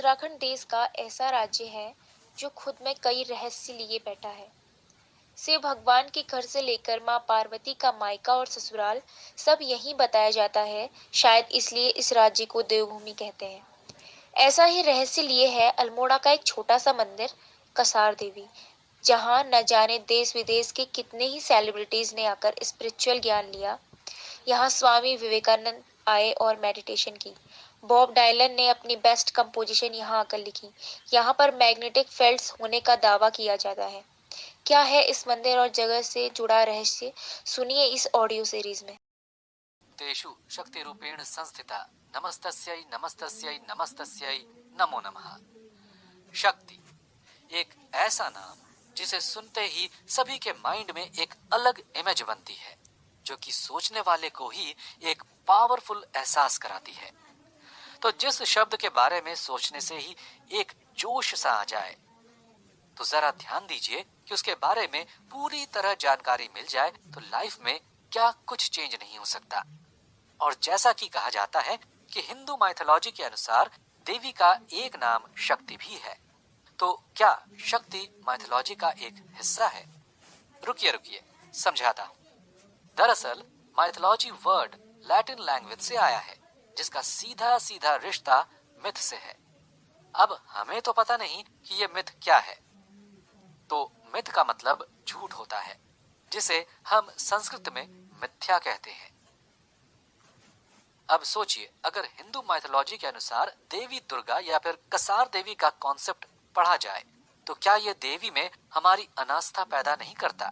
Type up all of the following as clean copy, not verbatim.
उत्तराखंड देश का ऐसा राज्य है जो खुद में कई रहस्य लिए बैठा है। शिव भगवान के घर से लेकर माँ पार्वती का मायका और ससुराल सब यहीं बताया जाता है। शायद इसलिए इस राज्य को देवभूमि कहते हैं। ऐसा ही रहस्य लिए है अल्मोड़ा का एक छोटा सा मंदिर, कसार देवी, जहाँ न जाने देश विदेश के कितने ही सेलिब्रिटीज ने आकर स्पिरिचुअल ज्ञान लिया। यहाँ स्वामी विवेकानंद आए और मेडिटेशन की। बॉब डायलन ने अपनी बेस्ट कंपोजिशन यहाँ आकर लिखी। यहाँ पर मैग्नेटिक फील्ड्स होने का दावा किया जाता है। क्या है इस मंदिर और जगह से जुड़ा रहस्य, सुनिए इस ऑडियो सीरीज में। तेषु शक्ति रूपेण संस्थिता नमस्तस्यै नमस्तस्यै नमस्तस्यै नमो नमः। शक्ति एक ऐसा नाम जिसे सुनते ही सभी के माइंड में एक अलग इमेज बनती है, जो कि सोचने वाले को ही एक पावरफुल एहसास कराती है। तो जिस शब्द के बारे में सोचने से ही एक जोश सा आ जाए, तो जरा ध्यान दीजिए कि उसके बारे में पूरी तरह जानकारी मिल जाए तो लाइफ में क्या कुछ चेंज नहीं हो सकता। और जैसा कि कहा जाता है कि हिंदू माइथोलॉजी के अनुसार देवी का एक नाम शक्ति भी है, तो क्या शक्ति माइथोलॉजी का एक हिस्सा है? रुकिए रुकिए, समझाता हूँ। दरअसल माइथोलॉजी वर्ड लैटिन लैंग्वेज से आया है, जिसका सीधा सीधा रिश्ता मिथ से है। अब हमें तो पता नहीं कि ये मिथ क्या है, तो मिथ का मतलब झूठ होता है, जिसे हम संस्कृत में मिथ्या कहते हैं। अब सोचिए, अगर हिंदू माइथोलॉजी के अनुसार देवी दुर्गा या फिर कसार देवी का कॉन्सेप्ट पढ़ा जाए, तो क्या ये देवी में हमारी अनास्था पैदा नहीं करता?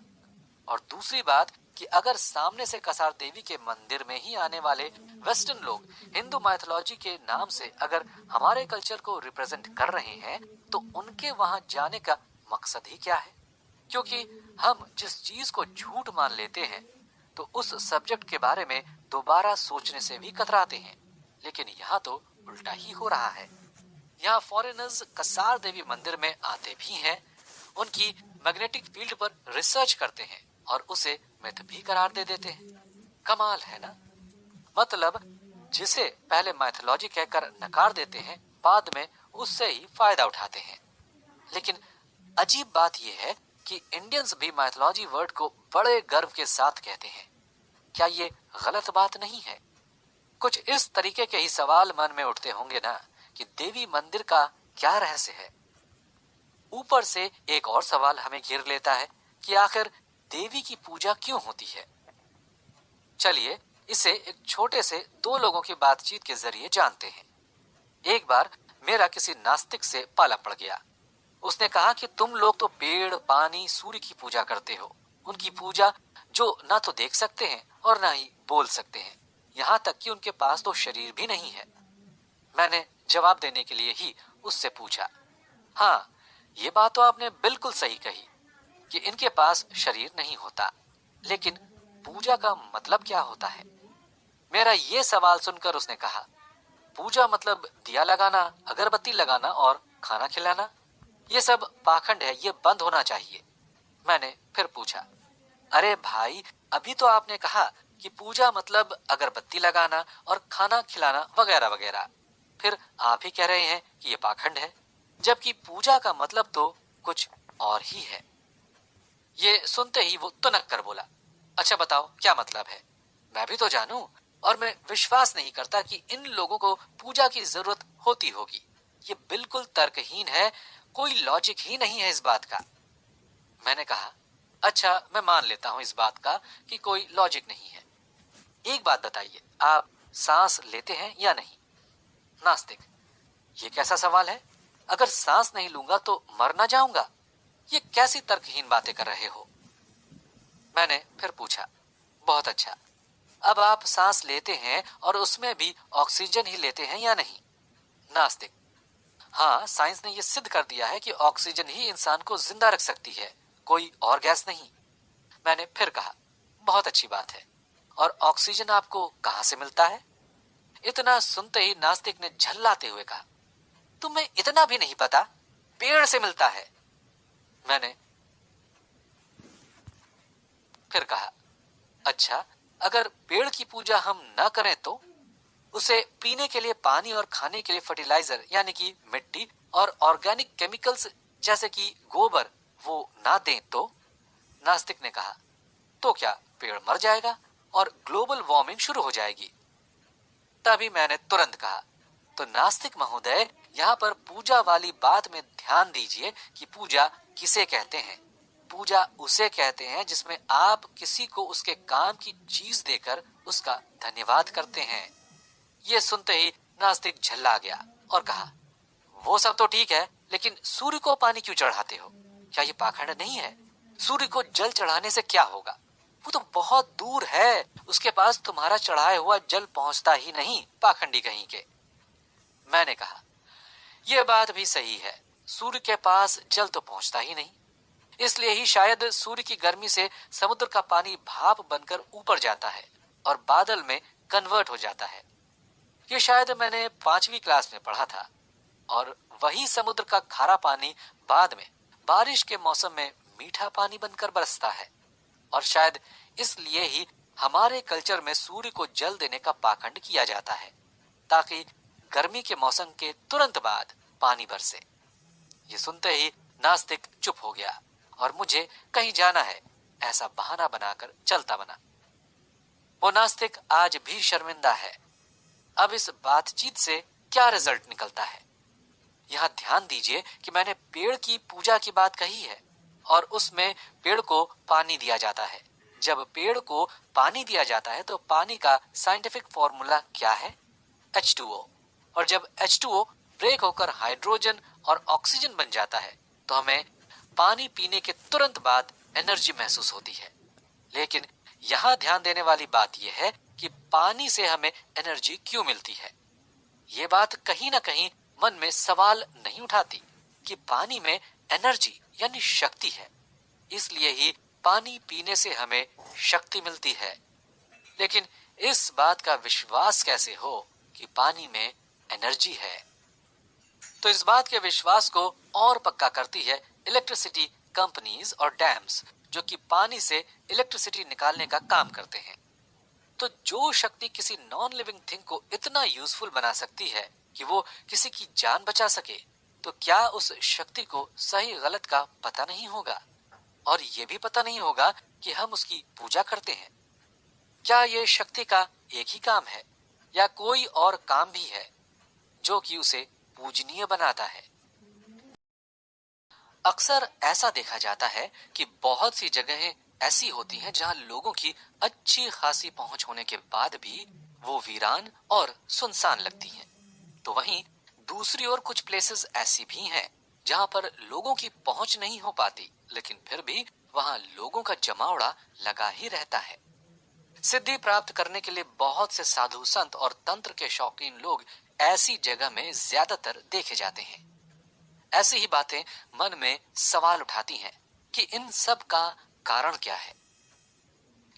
और दूसरी बात कि अगर सामने से कसार देवी के मंदिर में ही आने वाले वेस्टर्न लोग हिंदू माइथोलॉजी के नाम से अगर हमारे कल्चर को रिप्रेजेंट कर रहे हैं, तो उनके वहां जाने का मकसद ही क्या है? क्योंकि हम जिस चीज को झूठ मान लेते हैं, तो उस सब्जेक्ट के बारे में दोबारा सोचने से भी कतराते हैं। लेकिन यहाँ तो उल्टा ही हो रहा है। यहाँ फॉरेनर्स कसार देवी मंदिर में आते भी हैं, उनकी मैग्नेटिक फील्ड पर रिसर्च करते हैं और उसे मिथ भी करार दे देते हैं। कमाल है ना? मतलब जिसे पहले माइथोलॉजी कहकर नकार देते हैं, बाद में उससे ही फायदा उठाते हैं। लेकिन अजीब बात यह है कि इंडियंस भी माइथोलॉजी वर्ड को बड़े गर्व के साथ कहते हैं। क्या ये गलत बात नहीं है? कुछ इस तरीके के ही सवाल मन में उठते होंगे ना कि देवी मंदिर का क्या रहस्य है। ऊपर से एक और सवाल हमें घेर लेता है कि आखिर देवी की पूजा क्यों होती है। चलिए इसे एक छोटे से दो लोगों की बातचीत के जरिए जानते हैं। एक बार मेरा किसी नास्तिक से पाला पड़ गया। उसने कहा कि तुम लोग तो पेड़, पानी, सूर्य की पूजा करते हो, उनकी पूजा जो ना तो देख सकते हैं और ना ही बोल सकते हैं, यहाँ तक कि उनके पास तो शरीर भी नहीं है। मैंने जवाब देने के लिए ही उससे पूछा, हाँ ये बात तो आपने बिल्कुल सही कही कि इनके पास शरीर नहीं होता, लेकिन पूजा का मतलब क्या होता है? मेरा ये सवाल सुनकर उसने कहा, पूजा मतलब दिया लगाना, अगरबत्ती लगाना और खाना खिलाना। ये सब पाखंड है, ये बंद होना चाहिए। मैंने फिर पूछा, अरे भाई अभी तो आपने कहा कि पूजा मतलब अगरबत्ती लगाना और खाना खिलाना वगैरह वगैरह, फिर आप ही कह रहे हैं कि ये पाखंड है, जबकि पूजा का मतलब तो कुछ और ही है। ये सुनते ही वो तुनक कर बोला, अच्छा बताओ क्या मतलब है, मैं भी तो जानूं। और मैं विश्वास नहीं करता कि इन लोगों को पूजा की जरूरत होती होगी। ये बिल्कुल तर्कहीन है, कोई लॉजिक ही नहीं है इस बात का। मैंने कहा, अच्छा मैं मान लेता हूं इस बात का कि कोई लॉजिक नहीं है। एक बात बताइए, आप सांस लेते हैं या नहीं? नास्तिक, ये कैसा सवाल है? अगर सांस नहीं लूंगा तो मर ना जाऊंगा? ये कैसी तर्कहीन बातें कर रहे हो? मैंने फिर पूछा, बहुत अच्छा, अब आप सांस लेते हैं और उसमें भी ऑक्सीजन ही लेते हैं या नहीं? नास्तिक, हाँ साइंस ने यह सिद्ध कर दिया है कि ऑक्सीजन ही इंसान को जिंदा रख सकती है, कोई और गैस नहीं। मैंने फिर कहा, बहुत अच्छी बात है, और ऑक्सीजन आपको कहां से मिलता है? इतना सुनते ही नास्तिक ने झल्लाते हुए कहा, तुम्हें इतना भी नहीं पता, पेड़ से मिलता है। मैंने फिर कहा, अच्छा अगर पेड़ की पूजा हम न करें तो? उसे पीने के लिए पानी और खाने के लिए फर्टिलाइजर यानी कि मिट्टी और ऑर्गेनिक केमिकल्स जैसे कि गोबर वो ना दें तो? नास्तिक ने कहा, तो क्या पेड़ मर जाएगा और ग्लोबल वार्मिंग शुरू हो जाएगी? तभी मैंने तुरंत कहा, तो नास्तिक महोदय, यहाँ पर पूजा वाली बात में ध्यान दीजिए कि पूजा किसे कहते हैं। पूजा उसे कहते हैं जिसमें आप किसी को उसके काम की चीज देकर उसका धन्यवाद करते हैं। ये सुनते ही नास्तिक झल्ला गया और कहा, वो सब तो ठीक है, लेकिन सूर्य को पानी क्यों चढ़ाते हो? क्या ये पाखंड नहीं है? सूर्य को जल चढ़ाने से क्या होगा? वो तो बहुत दूर है, उसके पास तुम्हारा चढ़ाया हुआ जल पहुंचता ही नहीं, पाखंडी कहीं के। मैंने कहा, यह बात भी सही है, सूर्य के पास जल तो पहुंचता ही नहीं, इसलिए ही शायद सूर्य की गर्मी से समुद्र का पानी भाप बनकर ऊपर जाता है और बादल में कन्वर्ट हो जाता है। ये शायद मैंने 5वीं क्लास में पढ़ा था। और वही समुद्र का खारा पानी बाद में बारिश के मौसम में मीठा पानी बनकर बरसता है। और शायद इसलिए ही हमारे कल्चर में सूर्य को जल देने का पाखंड किया जाता है, ताकि गर्मी के मौसम के तुरंत बाद पानी बरसे। ये सुनते ही नास्तिक चुप हो गया और मुझे कहीं जाना है ऐसा बहाना बनाकर चलता बना। वो नास्तिक आज भी शर्मिंदा है। अब इस बातचीत से क्या रिजल्ट निकलता है? यहाँ ध्यान दीजिए कि मैंने पेड़ की पूजा की बात कही है और उसमें पेड़ को पानी दिया जाता है। जब पेड़ को पानी दिया जाता है तो पानी का साइंटिफिक फॉर्मूला क्या है? H2O। और जब H2O ब्रेक होकर हाइड्रोजन और ऑक्सीजन बन जाता है तो हमें पानी पीने के तुरंत बाद एनर्जी महसूस होती है। लेकिन यहाँ ध्यान देने वाली बात यह है कि पानी से हमें एनर्जी क्यों मिलती है। ये बात कहीं ना कहीं मन में सवाल नहीं उठाती कि पानी में एनर्जी यानी शक्ति है, इसलिए ही पानी पीने से हमें शक्ति मिलती है। लेकिन इस बात का विश्वास कैसे हो कि पानी में एनर्जी है? तो इस बात के विश्वास को और पक्का करती है इलेक्ट्रिसिटी कंपनीज और डैम्स, जो कि पानी से इलेक्ट्रिसिटी निकालने का काम करते हैं। तो जो शक्ति किसी नॉन लिविंग थिंग को इतना यूजफुल बना सकती है कि वो किसी की जान बचा सके, तो क्या उस शक्ति को सही गलत का पता नहीं होगा? और ये भी पता नहीं होगा कि हम उसकी पूजा करते हैं। क्या ये शक्ति का एक ही काम है या कोई और काम भी है जो कि उसे पूजनीय बनाता है? अक्सर ऐसा देखा जाता है कि बहुत सी जगहें ऐसी होती हैं जहां लोगों की अच्छी खासी पहुंच होने के बाद भी वो वीरान और सुनसान लगती हैं। तो वहीं दूसरी ओर कुछ प्लेसेस ऐसी भी हैं जहां पर लोगों की पहुंच नहीं हो पाती, लेकिन फिर भी वहां लोगों का जमावड़ा लगा ही रहता है। सिद्धि प्राप्त करने के लिए बहुत से साधु संत और तंत्र के शौकीन लोग ऐसी जगह में ज्यादातर देखे जाते हैं। ऐसी ही बातें मन में सवाल उठाती हैं कि इन सब का कारण क्या है?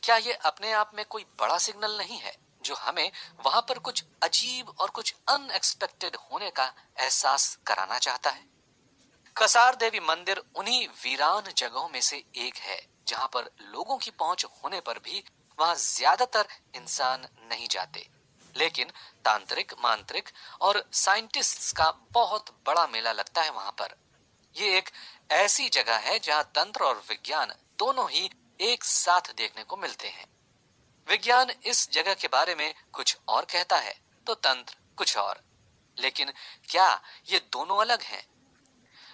क्या ये अपने आप में कोई बड़ा सिग्नल नहीं है जो हमें वहां पर कुछ अजीब और कुछ अनएक्सपेक्टेड होने का एहसास कराना चाहता है? कसार देवी मंदिर उन्हीं वीरान जगहों में से एक है जहां पर लोगों की पहुंच होने पर भी वहां ज्यादातर इंसान नहीं जाते, लेकिन तांत्रिक, मांत्रिक और साइंटिस्ट्स का बहुत बड़ा मेला लगता है वहां पर। ये एक ऐसी जगह है जहां तंत्र और विज्ञान दोनों ही एक साथ देखने को मिलते हैं। विज्ञान इस जगह के बारे में कुछ और कहता है तो तंत्र कुछ और। लेकिन क्या ये दोनों अलग हैं?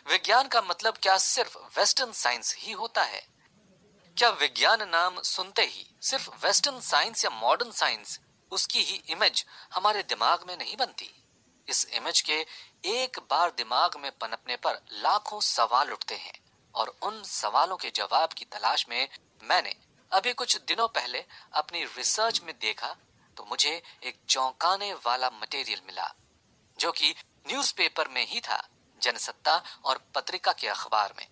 विज्ञान का मतलब क्या सिर्फ वेस्टर्न साइंस ही होता है? क्या विज्ञान नाम सुनते ही सिर्फ वेस्टर्न साइंस या मॉडर्न साइंस उसकी ही इमेज हमारे दिमाग में नहीं बनती? इस इमेज के एक बार दिमाग में पनपने पर लाखों सवाल उठते हैं और उन सवालों के जवाब की तलाश में मैंने अभी कुछ दिनों पहले अपनी रिसर्च में देखा तो मुझे एक चौंकाने वाला मटेरियल मिला जो कि न्यूज़पेपर में ही था, जनसत्ता और पत्रिका के अखबार में,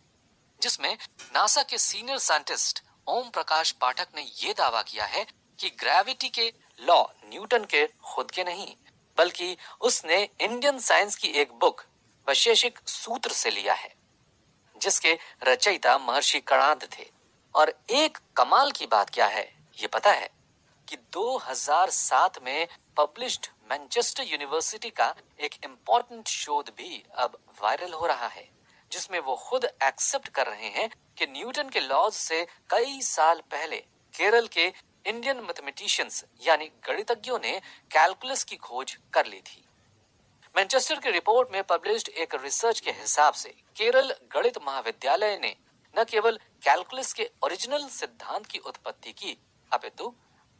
जिसमें नासा के सीनियर साइंटिस्ट ओम प्रकाश पाठक ने यह दावा किया है कि ग्रेविटी के लॉ न्यूटन के खुद के नहीं बल्कि उसने इंडियन साइंस की एक बुक वैशेषिक सूत्र से लिया है, जिसके रचयिता महर्षि कणाद थे। और एक कमाल की बात क्या है ये पता है कि 2007 में पब्लिश्ड मैनचेस्टर यूनिवर्सिटी का एक इम्पोर्टेंट शोध भी अब वायरल हो रहा है, जिसमें वो खुद एक्सेप्ट कर रहे हैं कि न्यूटन के लॉज से कई साल पहले केरल के इंडियन मैथमेटिशियंस यानी गणितज्ञों ने कैलकुलस की खोज कर ली थी। मैनचेस्टर की रिपोर्ट में पब्लिश्ड एक रिसर्च के हिसाब से केरल गणित महाविद्यालय ने न केवल कैलकुलस के ओरिजिनल सिद्धांत की उत्पत्ति की, अपितु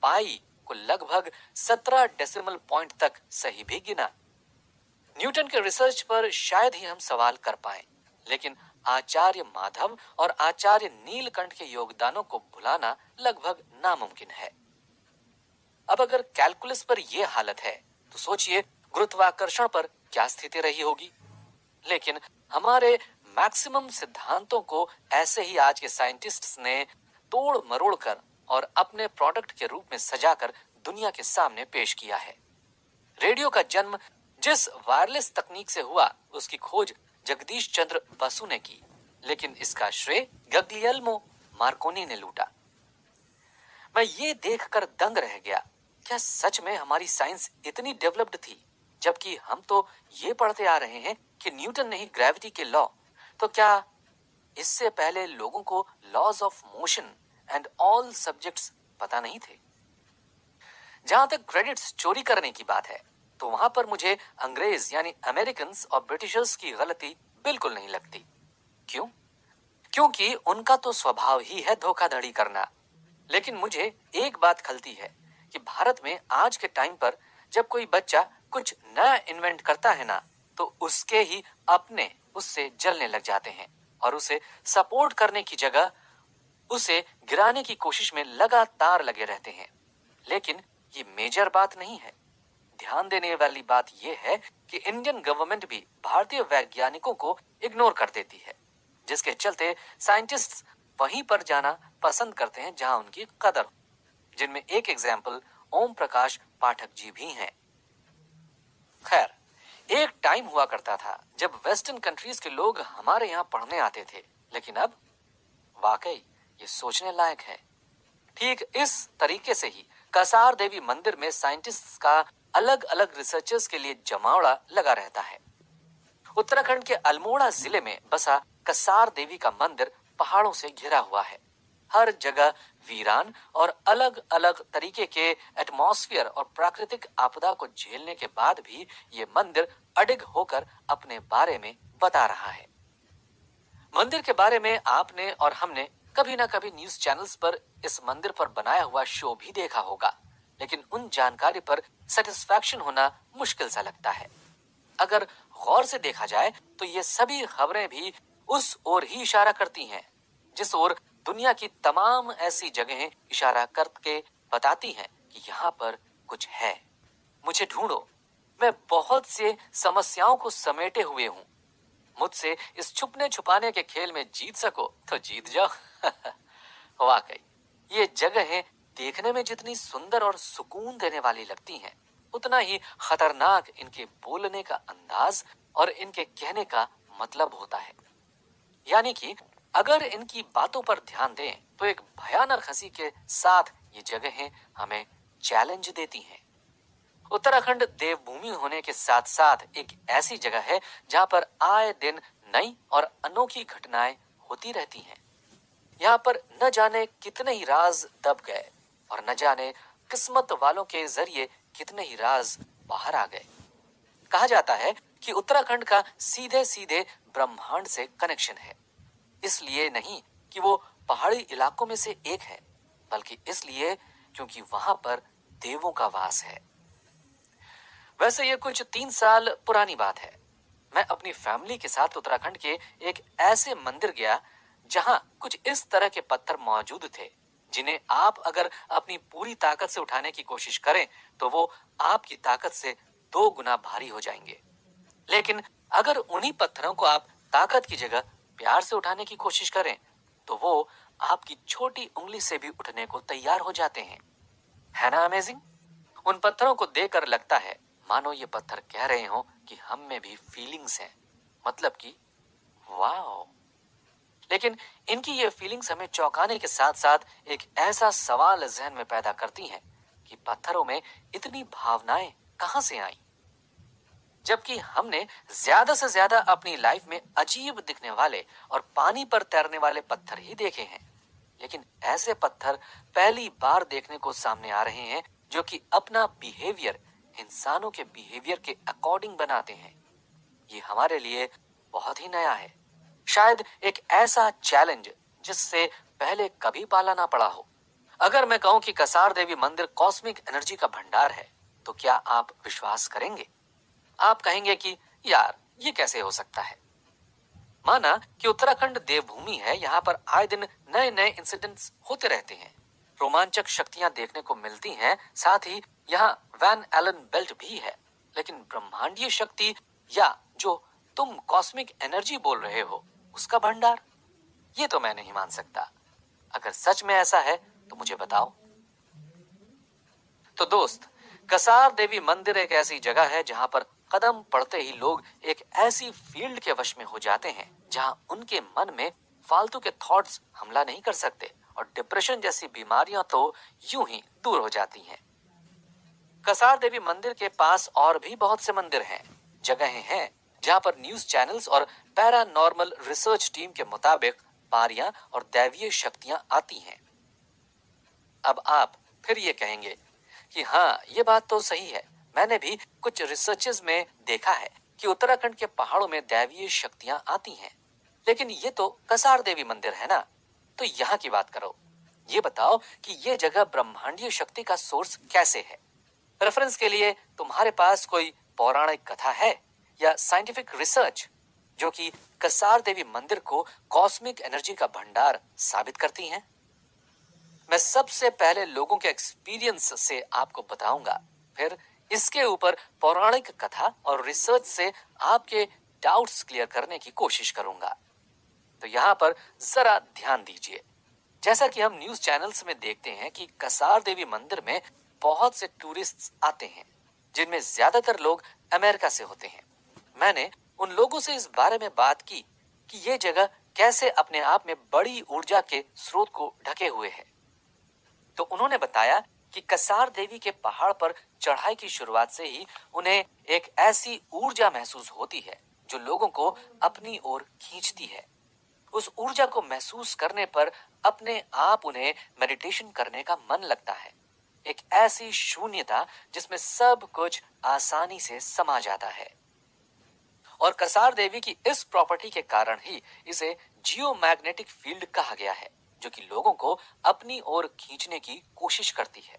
पाई को लगभग 17 डेसिमल पॉइंट तक सही भी गिना। न्यूटन के रिसर्च पर शायद ही हम सवाल कर पाए, लेकिन आचार्य माधव और आचार्य नीलकंठ के योगदानों को भुलाना लगभग नामुमकिन है। अब अगर कैलकुलस पर यह हालत है तो सोचिए गुरुत्वाकर्षण पर क्या स्थिति रही होगी। लेकिन हमारे मैक्सिमम सिद्धांतों को ऐसे ही आज के साइंटिस्ट्स ने तोड़ मरोड़ कर और अपने प्रोडक्ट के रूप में सजाकर दुनिया के सामने पेश किया है। रेडियो का जन्म जिस वायरलेस तकनीक से हुआ उसकी खोज जगदीश चंद्र बसु ने की, लेकिन इसका श्रेय गग्लियल्मो मार्कोनी ने लूटा। मैं ये देखकर दंग रह गया, क्या सच में हमारी साइंस इतनी डेवलप्ड थी, जबकि हम तो ये पढ़ते आ रहे हैं कि न्यूटन ने ही ग्रेविटी के लॉ, तो क्या इससे पहले लोगों को laws of motion and all subjects पता नहीं थे? जहां तक क्रेडिट्स चोरी करने की बात है तो वहां पर मुझे अंग्रेज यानी अमेरिकन और ब्रिटिशर्स की गलती बिल्कुल नहीं लगती। क्यों? क्योंकि उनका तो स्वभाव ही है धोखाधड़ी करना। लेकिन मुझे एक बात खलती है कि भारत में आज के टाइम पर जब कोई बच्चा कुछ नया इन्वेंट करता है ना, तो उसके ही अपने उससे जलने लग जाते हैं और उसे सपोर्ट करने की जगह उसे गिराने की कोशिश में लगातार लगे रहते हैं। लेकिन ये मेजर बात नहीं है। ध्यान देने वाली बात यह है कि इंडियन गवर्नमेंट भी भारतीय वैज्ञानिकों को इग्नोर कर देती है, जिसके चलते साइंटिस्ट्स वहीं पर जाना पसंद करते हैं जहां उनकी कदर हो, जिनमें एक एग्जाम्पल ओम प्रकाश पाठक जी भी हैं। खैर, एक टाइम हुआ करता था जब वेस्टर्न कंट्रीज के लोग हमारे यहाँ पढ़ने आते थे, लेकिन अब वाकई ये सोचने लायक है। ठीक इस तरीके से ही कसार देवी मंदिर में साइंटिस्ट्स का अलग अलग रिसर्चर्स के लिए जमावड़ा लगा रहता है। उत्तराखंड के अल्मोड़ा जिले में बसा कसार देवी का मंदिर पहाड़ों से घिरा हुआ है। हर जगह वीरान और अलग अलग तरीके के एटमॉस्फेयर और प्राकृतिक आपदा को झेलने के बाद भी ये मंदिर अडिग होकर अपने बारे में बता रहा है। मंदिर के बारे में आपने और हमने कभी ना कभी न्यूज चैनल्स पर इस मंदिर पर बनाया हुआ शो भी देखा होगा, लेकिन उन जानकारी पर सेटिस्फैक्शन होना मुश्किल सा लगता है। अगर गौर से देखा जाए तो ये सभी खबरें भी उस ओर ही इशारा करती हैं, जिस ओर दुनिया की तमाम ऐसी जगहें इशारा करके बताती हैं कि यहाँ पर कुछ है, मुझे ढूंढो। मैं बहुत से समस्याओं को समेटे हुए हूँ। मुझसे इस छुपने छुपाने के खेल में जीत सको तो जीत जाओ। वाकई ये जगहें देखने में जितनी सुंदर और सुकून देने वाली लगती हैं, उतना ही खतरनाक इनके बोलने का अंदाज और इनके कहने का मतलब होता है। यानी कि अगर इनकी बातों पर ध्यान दें तो एक भयानक हंसी के साथ ये जगहें हमें चैलेंज देती हैं। उत्तराखंड देवभूमि होने के साथ साथ एक ऐसी जगह है जहां पर आए दिन नई और अनोखी घटनाएं होती रहती हैं। यहाँ पर न जाने कितने ही राज दब गए और न जाने किस्मत वालों के जरिए कितने ही राज बाहर आ गए। कहा जाता है कि उत्तराखंड का सीधे सीधे ब्रह्मांड से कनेक्शन है। इसलिए नहीं कि वो पहाड़ी इलाकों में से एक है, बल्कि इसलिए क्योंकि वहां पर देवों का वास है। वैसे ये कुछ 3 साल पुरानी बात है। मैं अपनी फैमिली के साथ उत्तराखंड के एक ऐसे मंदिर गया जहां कुछ इस तरह के पत्थर मौजूद थे जिन्हें आप अगर अपनी पूरी ताकत से उठाने की कोशिश करें तो वो आपकी ताकत से 2 गुना भारी हो जाएंगे। लेकिन अगर उन्हीं पत्थरों को आप ताकत की जगह प्यार से उठाने की कोशिश करें तो वो आपकी छोटी उंगली से भी उठने को तैयार हो जाते हैं। है ना अमेजिंग? उन पत्थरों को देखकर लगता है मानो ये पत्थर कह रहे हो कि हम में भी फीलिंग्स हैं, मतलब कि वाओ। लेकिन इनकी ये फीलिंग्स हमें चौंकाने के साथ साथ एक ऐसा सवाल जहन में पैदा करती हैं कि पत्थरों में इतनी भावनाएं कहां से आई? जबकि हमने ज्यादा से ज्यादा अपनी लाइफ में अजीब दिखने वाले और पानी पर तैरने वाले पत्थर ही देखे हैं, लेकिन ऐसे पत्थर पहली बार देखने को सामने आ रहे हैं जो कि अपना बिहेवियर इंसानों के बिहेवियर के अकॉर्डिंग बनाते हैं। ये हमारे लिए बहुत ही नया है, शायद एक ऐसा चैलेंज जिससे पहले कभी पाला ना पड़ा हो। अगर मैं कहूं कि कसार देवी मंदिर कॉस्मिक एनर्जी का भंडार है, तो क्या आप विश्वास करेंगे? आप कहेंगे कि यार ये कैसे हो सकता है। माना कि उत्तराखंड देवभूमि है, यहाँ पर आए दिन नए नए इंसिडेंट्स होते रहते हैं, रोमांचक शक्तियां देखने को मिलती हैं, साथ ही यहाँ वैन एलन बेल्ट भी है। लेकिन ब्रह्मांडीय शक्ति या जो तुम कॉस्मिक एनर्जी बोल रहे हो उसका भंडार, ये तो मैं नहीं मान सकता। अगर सच में ऐसा है तो मुझे बताओ। तो दोस्त, कसार देवी मंदिर एक ऐसी जगह है जहां पर कदम पड़ते ही लोग एक ऐसी फील्ड के वश में हो जाते हैं जहां उनके मन में फालतू के थॉट्स हमला नहीं कर सकते और डिप्रेशन जैसी बीमारियां तो यूं ही दूर हो जाती हैं। कसार देवी मंदिर के पास और भी बहुत से मंदिर हैं, जगहें हैं जहां पर न्यूज चैनल्स और पैरानॉर्मल रिसर्च टीम के मुताबिक पारियां और दैवीय शक्तियां आती हैं। अब आप फिर ये कहेंगे कि हाँ, ये बात तो सही है, मैंने भी कुछ रिसर्चेस में देखा है कि उत्तराखंड के पहाड़ों में दैवीय शक्तियां आती हैं, लेकिन ये तो कसार देवी मंदिर है ना, तो यहाँ की बात करो। ये बताओ कि ये जगह ब्रह्मांडीय शक्ति का सोर्स कैसे है? रेफरेंस के लिए तुम्हारे पास कोई पौराणिक कथा है या साइंटिफिक रिसर्च जो कि कसार देवी मंदिर को कॉस्मिक एनर्जी का भंडार साबित करती हैं? मैं सबसे पहले लोगों के एक्सपीरियंस से आपको बताऊंगा, फिर इसके ऊपर पौराणिक कथा और रिसर्च से आपके डाउट्स क्लियर करने की कोशिश करूंगा। तो यहाँ पर जरा ध्यान दीजिए। जैसा कि हम न्यूज चैनल्स में देखते हैं कि कसार देवी मंदिर में बहुत से टूरिस्ट्स आते हैं, जिनमें ज्यादातर लोग अमेरिका से होते हैं। मैंने उन लोगों से इस बारे में बात की कि ये जगह कैसे अपने आप में बड़ी ऊर्जा के स्रोत को ढके हुए है। तो उन्होंने बताया कि कसार देवी के पहाड़ पर चढ़ाई की शुरुआत से ही उन्हें एक ऐसी ऊर्जा महसूस होती है जो लोगों को अपनी ओर खींचती है। उस ऊर्जा को महसूस करने पर अपने आप उन्हें मेडिटेशन करने का मन लगता है। एक ऐसी शून्यता जिसमें सब कुछ आसानी से समा जाता है। और कसार देवी की इस प्रॉपर्टी के कारण ही इसे जियोमैग्नेटिक फील्ड कहा गया है, जो कि लोगों को अपनी ओर खींचने की कोशिश करती है।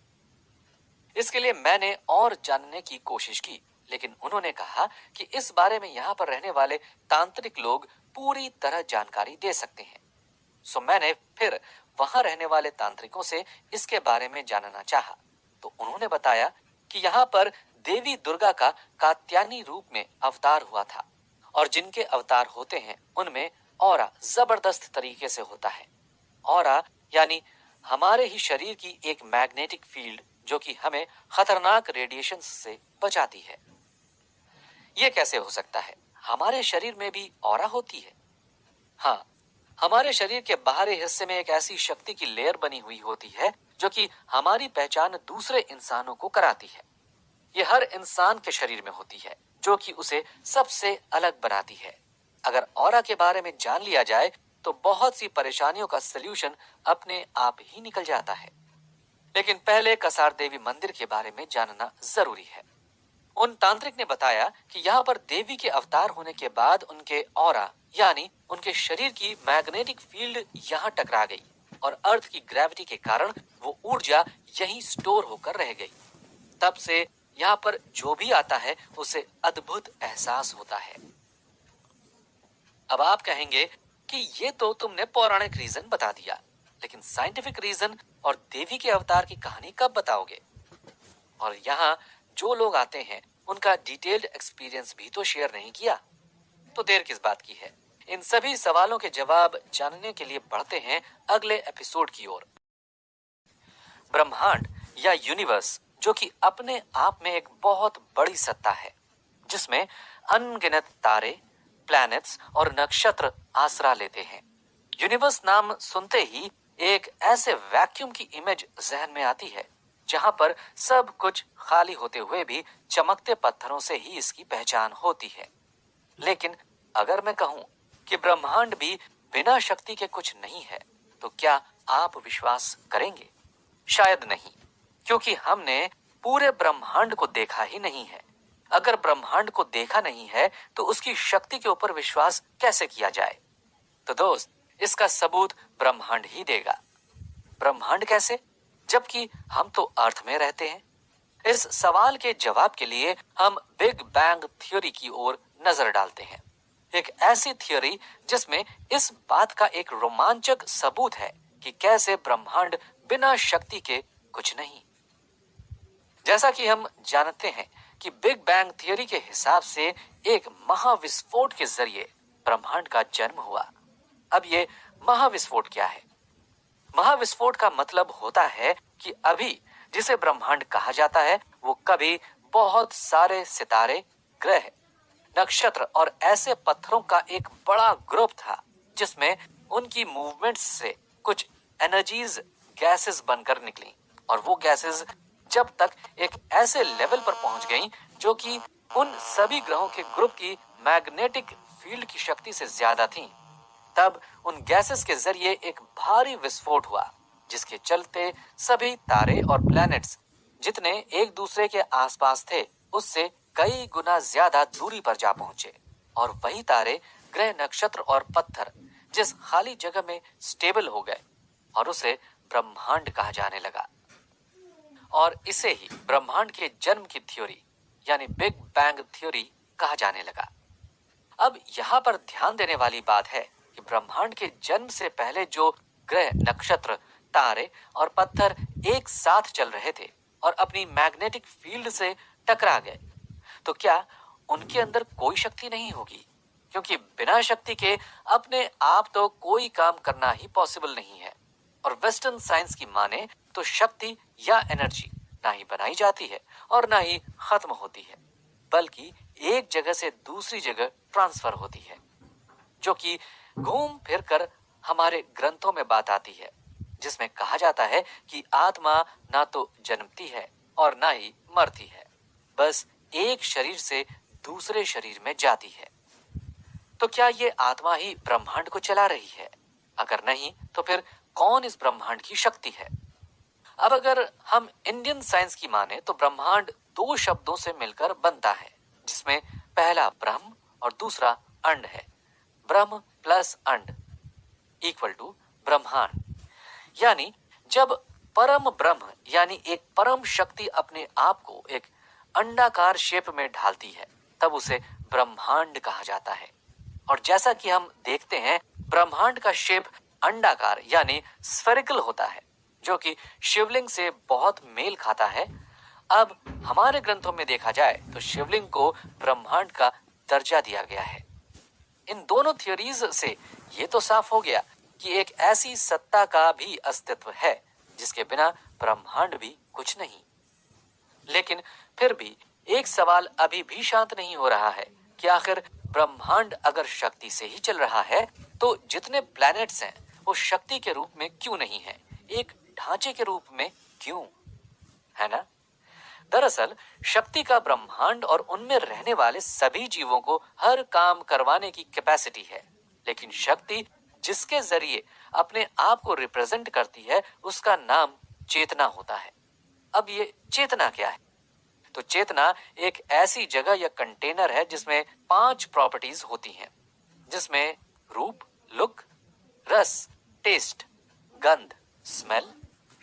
इसके लिए मैंने और जानने की कोशिश की, लेकिन उन्होंने कहा कि इस बारे में यहाँ पर रहने वाले तांत्रिक लोग पूरी तरह जानकारी दे सकते हैं। सो मैंने फिर वहां रहने वाले तांत्रिकों से इसके बारे में जानना चाहा। तो उन्होंने बताया कि यहाँ पर देवी दुर्गा का कात्यायनी रूप में अवतार हुआ था, और जिनके अवतार होते हैं उनमें ऑरा जबरदस्त तरीके से होता है। ऑरा यानी हमारे ही शरीर की एक मैग्नेटिक फील्ड जो कि हमें खतरनाक रेडिएशन से बचाती है। ये कैसे हो सकता है? हमारे शरीर में भी ऑरा होती है? हाँ, हमारे शरीर के बाहरी हिस्से में एक ऐसी शक्ति की लेयर बनी हुई होती है जो कि हमारी पहचान दूसरे इंसानों को कराती है। ये हर इंसान के शरीर में होती है जो कि उसे सबसे अलग बनाती है। अगर ऑरा के बारे में जान लिया जाए तो बहुत सी परेशानियों का सलूशन अपने आप ही निकल जाता है। लेकिन पहले कसार देवी मंदिर के बारे में जानना जरूरी है। उन तांत्रिक ने बताया कि यहाँ पर देवी के अवतार होने के बाद उनके ऑरा यानी उनके शरीर की मैग्नेटिक फील्ड यहाँ टकरा गई और अर्थ की ग्रेविटी के कारण वो ऊर्जा यहीं स्टोर होकर रह गई। तब से यहाँ पर जो भी आता है उसे अद्भुत एहसास होता है। अब आप कहेंगे कि ये तो तुमने पौराणिक रीजन बता दिया, लेकिन साइंटिफिक रीजन और देवी के अवतार की कहानी कब बताओगे? और यहाँ जो लोग आते हैं उनका डिटेल्ड एक्सपीरियंस भी तो शेयर नहीं किया, तो देर किस बात की है? इन सभी सवालों के जवाब जानने के लिए बढ़ते हैं अगले एपिसोड की ओर। ब्रह्मांड या यूनिवर्स जो कि अपने आप में एक बहुत बड़ी सत्ता है, जिसमें अनगिनत तारे, प्लैनेट्स और नक्षत्र आसरा लेते हैं। यूनिवर्स नाम सुनते ही एक ऐसे वैक्यूम की इमेज जहन में आती है जहां पर सब कुछ खाली होते हुए भी चमकते पत्थरों से ही इसकी पहचान होती है। लेकिन अगर मैं कहूं कि ब्रह्मांड भी बिना शक्ति के कुछ नहीं है, तो क्या आप विश्वास करेंगे? शायद नहीं, क्योंकि हमने पूरे ब्रह्मांड को देखा ही नहीं है। अगर ब्रह्मांड को देखा नहीं है तो उसकी शक्ति के ऊपर विश्वास कैसे किया जाए? तो दोस्त, इसका सबूत ब्रह्मांड ही देगा। ब्रह्मांड कैसे, जबकि हम तो अर्थ में रहते हैं? इस सवाल के जवाब के लिए हम बिग बैंग थ्योरी की ओर नजर डालते हैं। एक ऐसी थ्योरी जिसमें इस बात का एक रोमांचक सबूत है कि कैसे ब्रह्मांड बिना शक्ति के कुछ नहीं। जैसा कि हम जानते हैं कि बिग बैंग थ्योरी के हिसाब से एक महाविस्फोट के जरिए ब्रह्मांड का जन्म हुआ। अब ये महाविस्फोट क्या है? महाविस्फोट का मतलब होता है कि अभी जिसे ब्रह्मांड कहा जाता है वो कभी बहुत सारे सितारे, ग्रह, नक्षत्र और ऐसे पत्थरों का एक बड़ा ग्रुप था जिसमें उनकी मूवमेंट्स से कुछ एनर्जीज गैसेस बनकर निकली, और वो गैसेस जब तक एक ऐसे लेवल पर पहुंच गईं जो कि उन सभी ग्रहों के ग्रुप की मैग्नेटिक फील्ड की शक्ति से ज्यादा थीं, तब उन गैसेस के जरिए एक भारी विस्फोट हुआ, जिसके चलते सभी तारे और प्लैनेट्स जितने एक दूसरे के आसपास थे उससे कई गुना ज्यादा दूरी पर जा पहुंचे, और वही तारे, ग्रह, नक्षत्र और पत्थर जिस खाली जगह में स्टेबल हो गए, और उसे ब्रह्मांड कहा जाने लगा। और इसे ही ब्रह्मांड के जन्म की थ्योरी यानी बिग बैंग थ्योरी कहा जाने लगा। अब यहाँ पर ध्यान देने वाली बात है कि ब्रह्मांड के जन्म से पहले जो ग्रह, नक्षत्र, तारे और पत्थर एक साथ चल रहे थे और अपनी मैग्नेटिक फील्ड से टकरा गए, तो क्या उनके अंदर कोई शक्ति नहीं होगी? क्योंकि बिना शक्ति के अपने आप तो कोई काम करना ही पॉसिबल नहीं है। और वेस्टर्न साइंस की माने तो शक्ति या एनर्जी ना ही बनाई जाती है और ना ही खत्म होती है, बल्कि एक जगह से दूसरी जगह ट्रांसफर होती है, जो कि घूम फिर कर हमारे ग्रंथों में बात आती है, जिसमें कहा जाता है कि आत्मा ना तो जन्मती है और ना ही मरती है, बस एक शरीर से दूसरे शरीर में जाती है। तो क्या ये आत्मा ही ब्रह्मांड को चला रही है? अगर नहीं, तो फिर कौन इस ब्रह्मांड की शक्ति है? अब अगर हम इंडियन साइंस की माने तो ब्रह्मांड दो शब्दों से मिलकर बनता है, जिसमें पहला ब्रह्म और दूसरा अंड है। ब्रह्म प्लस अंड इक्वल टू ब्रह्मांड। यानी जब परम ब्रह्म यानी एक परम शक्ति अपने आप को एक अंडाकार शेप में ढालती है, तब उसे ब्रह्मांड कहा जाता है। और जैसा कि हम देखते हैं, ब्रह्मांड का शेप अंडाकार यानी स्फेरिकल होता है, जो कि शिवलिंग से बहुत मेल खाता है। अब हमारे ग्रंथों में देखा जाए तो शिवलिंग को ब्रह्मांड का दर्जा दिया गया है। इन दोनों थ्योरीज से ये तो साफ हो गया कि एक ऐसी सत्ता का भी अस्तित्व है जिसके बिना ब्रह्मांड भी कुछ नहीं। लेकिन फिर भी एक सवाल अभी भी शांत नहीं हो रहा है कि आखिर ब्रह्मांड अगर शक्ति से ही चल रहा है तो जितने प्लैनेट्स हैं वो शक्ति के रूप में क्यों नहीं है, एक ढांचे के रूप में क्यों, है ना? दरअसल शक्ति का ब्रह्मांड और उनमें रहने वाले सभी जीवों को हर काम करवाने की कैपेसिटी है, लेकिन शक्ति जिसके जरिए अपने आप को रिप्रेजेंट करती है उसका नाम चेतना होता है। अब ये चेतना क्या है? तो चेतना एक ऐसी जगह या कंटेनर है जिसमें 5 प्रॉपर्टीज होती हैं, जिसमें रूप, लुक, रस, टेस्ट, गंध, स्मेल,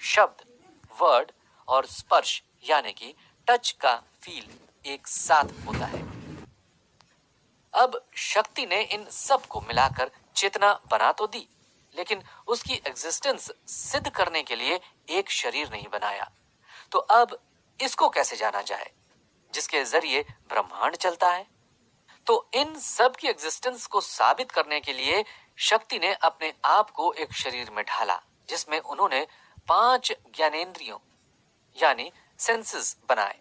शब्द, वर्ड और स्पर्श यानी कि टच का फील एक साथ होता है। अब शक्ति ने इन सब को मिलाकर चेतना बना तो दी, लेकिन उसकी एग्जिस्टेंस सिद्ध करने के लिए एक शरीर नहीं बनाया। तो अब इसको कैसे जाना जाए जिसके जरिए ब्रह्मांड चलता है? तो इन सब की एग्जिस्टेंस को साबित करने के लिए शक्ति ने अपने आप को एक शरीर में ढाला, जिसमें उन्होंने 5 ज्ञानेंद्रियों यानी सेंसेस बनाए,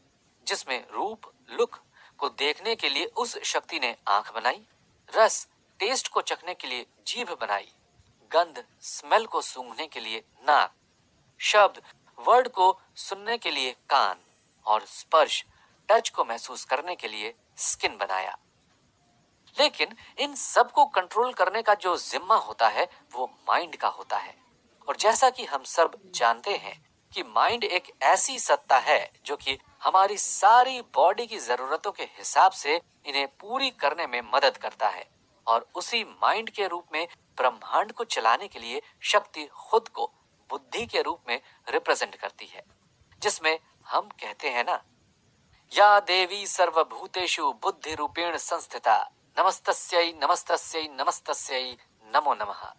जिसमें रूप, लुक को देखने के लिए उस शक्ति ने आंख बनाई, रस, टेस्ट को चखने के लिए जीभ बनाई, गंध, स्मेल को सूंघने के लिए नाक, शब्द, वर्ड को सुनने के लिए कान और स्पर्श टच को महसूस करने के लिए स्किन बनाया। लेकिन इन सब को कंट्रोल करने का जो जिम्मा होता है वो माइंड का होता है। और जैसा कि हम सब जानते हैं कि माइंड एक ऐसी सत्ता है जो कि हमारी सारी बॉडी की जरूरतों के हिसाब से इन्हें पूरी करने में मदद करता है, और उसी माइंड के रूप में ब्रह्मांड को चलाने के लिए शक्ति खुद को बुद्धि के रूप में रिप्रेजेंट करती है, जिसमें हम कहते हैं ना, या देवी सर्वभूतेषु बुद्धि रूपेण संस्थिता नमस्तस्यै नमस्तस्यै नमस्तस्यै नमो नमः।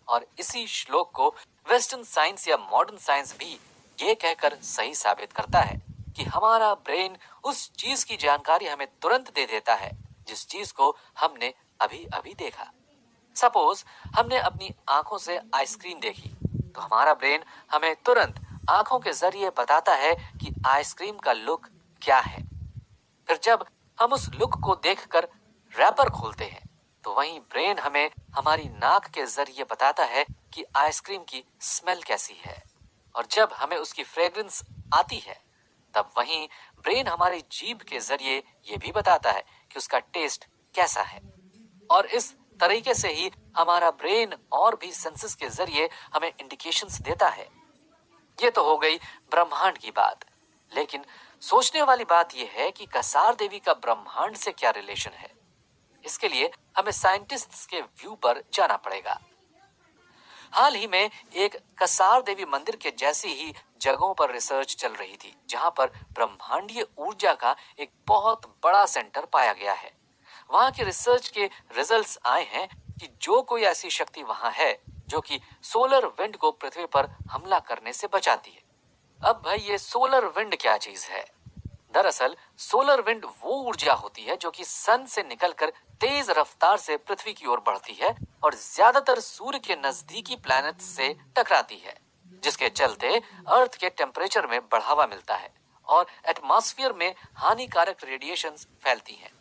और इसी श्लोक को वेस्टर्न साइंस या मॉडर्न साइंस भी ये कहकर सही साबित करता है कि हमारा ब्रेन उस चीज की जानकारी हमें तुरंत दे देता है जिस चीज को हमने अभी अभी देखा। सपोज हमने अपनी आंखों से आइसक्रीम देखी तो हमारा ब्रेन हमें तुरंत आंखों के जरिए बताता है कि आइसक्रीम का लुक क्या है। फिर जब हम उस लुक को देखकर रैपर खोलते हैं तो वहीं ब्रेन हमें हमारी नाक के जरिए बताता है कि आइसक्रीम की स्मेल कैसी है। और जब हमें उसकी फ्रेग्रेंस आती है तब वहीं ब्रेन हमारी जीभ के जरिए ये भी बताता है कि उसका टेस्ट कैसा है। और इस तरीके से ही हमारा ब्रेन और भी सेंसेस के जरिए हमें इंडिकेशंस देता है। ये तो हो गई ब्रह्मांड की बात, लेकिन सोचने वाली बात यह है कि कसार देवी का ब्रह्मांड से क्या रिलेशन है। इसके लिए हमें साइंटिस्ट्स के व्यू पर जाना पड़ेगा। हाल ही में एक कसार देवी मंदिर के जैसी ही जगहों पर रिसर्च चल रही थी जहां पर ब्रह्मांडीय ऊर्जा का एक बहुत बड़ा सेंटर पाया गया है। वहां के रिसर्च के रिजल्ट्स आए हैं कि जो कोई ऐसी शक्ति वहां है जो कि सोलर विंड को पृथ्वी पर हमला करने से बचाती है। अब भाई ये सोलर विंड क्या चीज है? दरअसल सोलर विंड वो ऊर्जा होती है जो कि सन से निकलकर तेज रफ्तार से पृथ्वी की ओर बढ़ती है और ज्यादातर सूर्य के नजदीकी प्लैनेट से टकराती है, जिसके चलते अर्थ के टेम्परेचर में बढ़ावा मिलता है और एटमॉस्फेयर में हानिकारक रेडिएशंस फैलती हैं,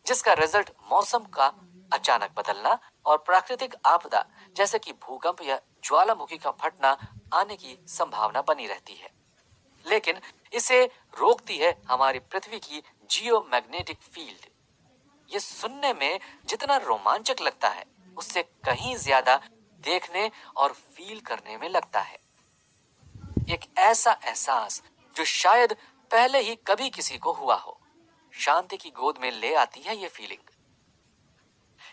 जिसका रिजल्ट मौसम का अचानक बदलना और प्राकृतिक आपदा जैसे कि भूकंप या ज्वालामुखी का फटना आने की संभावना बनी रहती है। लेकिन इसे रोकती है हमारी पृथ्वी की जियोमैग्नेटिक फील्ड। ये सुनने में जितना रोमांचक लगता है उससे कहीं ज्यादा देखने और फील करने में लगता है। एक ऐसा एहसास जो शायद पहले ही कभी किसी को हुआ हो, शांति की गोद में ले आती है ये फीलिंग।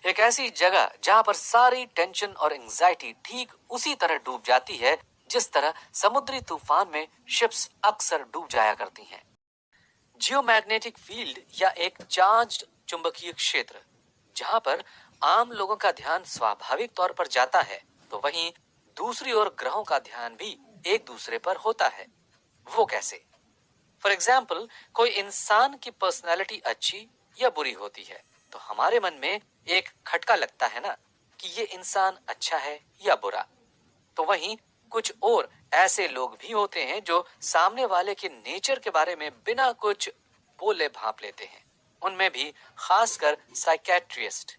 एक ऐसी जगह जहां पर सारी टेंशन और एंजाइटी ठीक उसी तरह डूब जाती है जिस तरह समुद्री तूफान में शिप्स अक्सर डूब जाया करती हैं। जियोमैग्नेटिक फील्ड या एक चार्ज्ड चुंबकीय क्षेत्र जहां पर आम लोगों का ध्यान स्वाभाविक तौर पर जाता है तो वहीं दूसरी ओर ग्रहों का ध्यान भी एक दूसरे पर होता है। वो कैसे? फॉर एग्जाम्पल, कोई इंसान की पर्सनैलिटी अच्छी या बुरी होती है तो हमारे मन में एक खटका लगता है ना कि ये इंसान अच्छा है या बुरा। तो वहीं कुछ और ऐसे लोग भी होते हैं जो सामने वाले के नेचर के बारे में बिना कुछ बोले भांप लेते हैं, उनमें भी खासकर साइकेट्रिस्ट।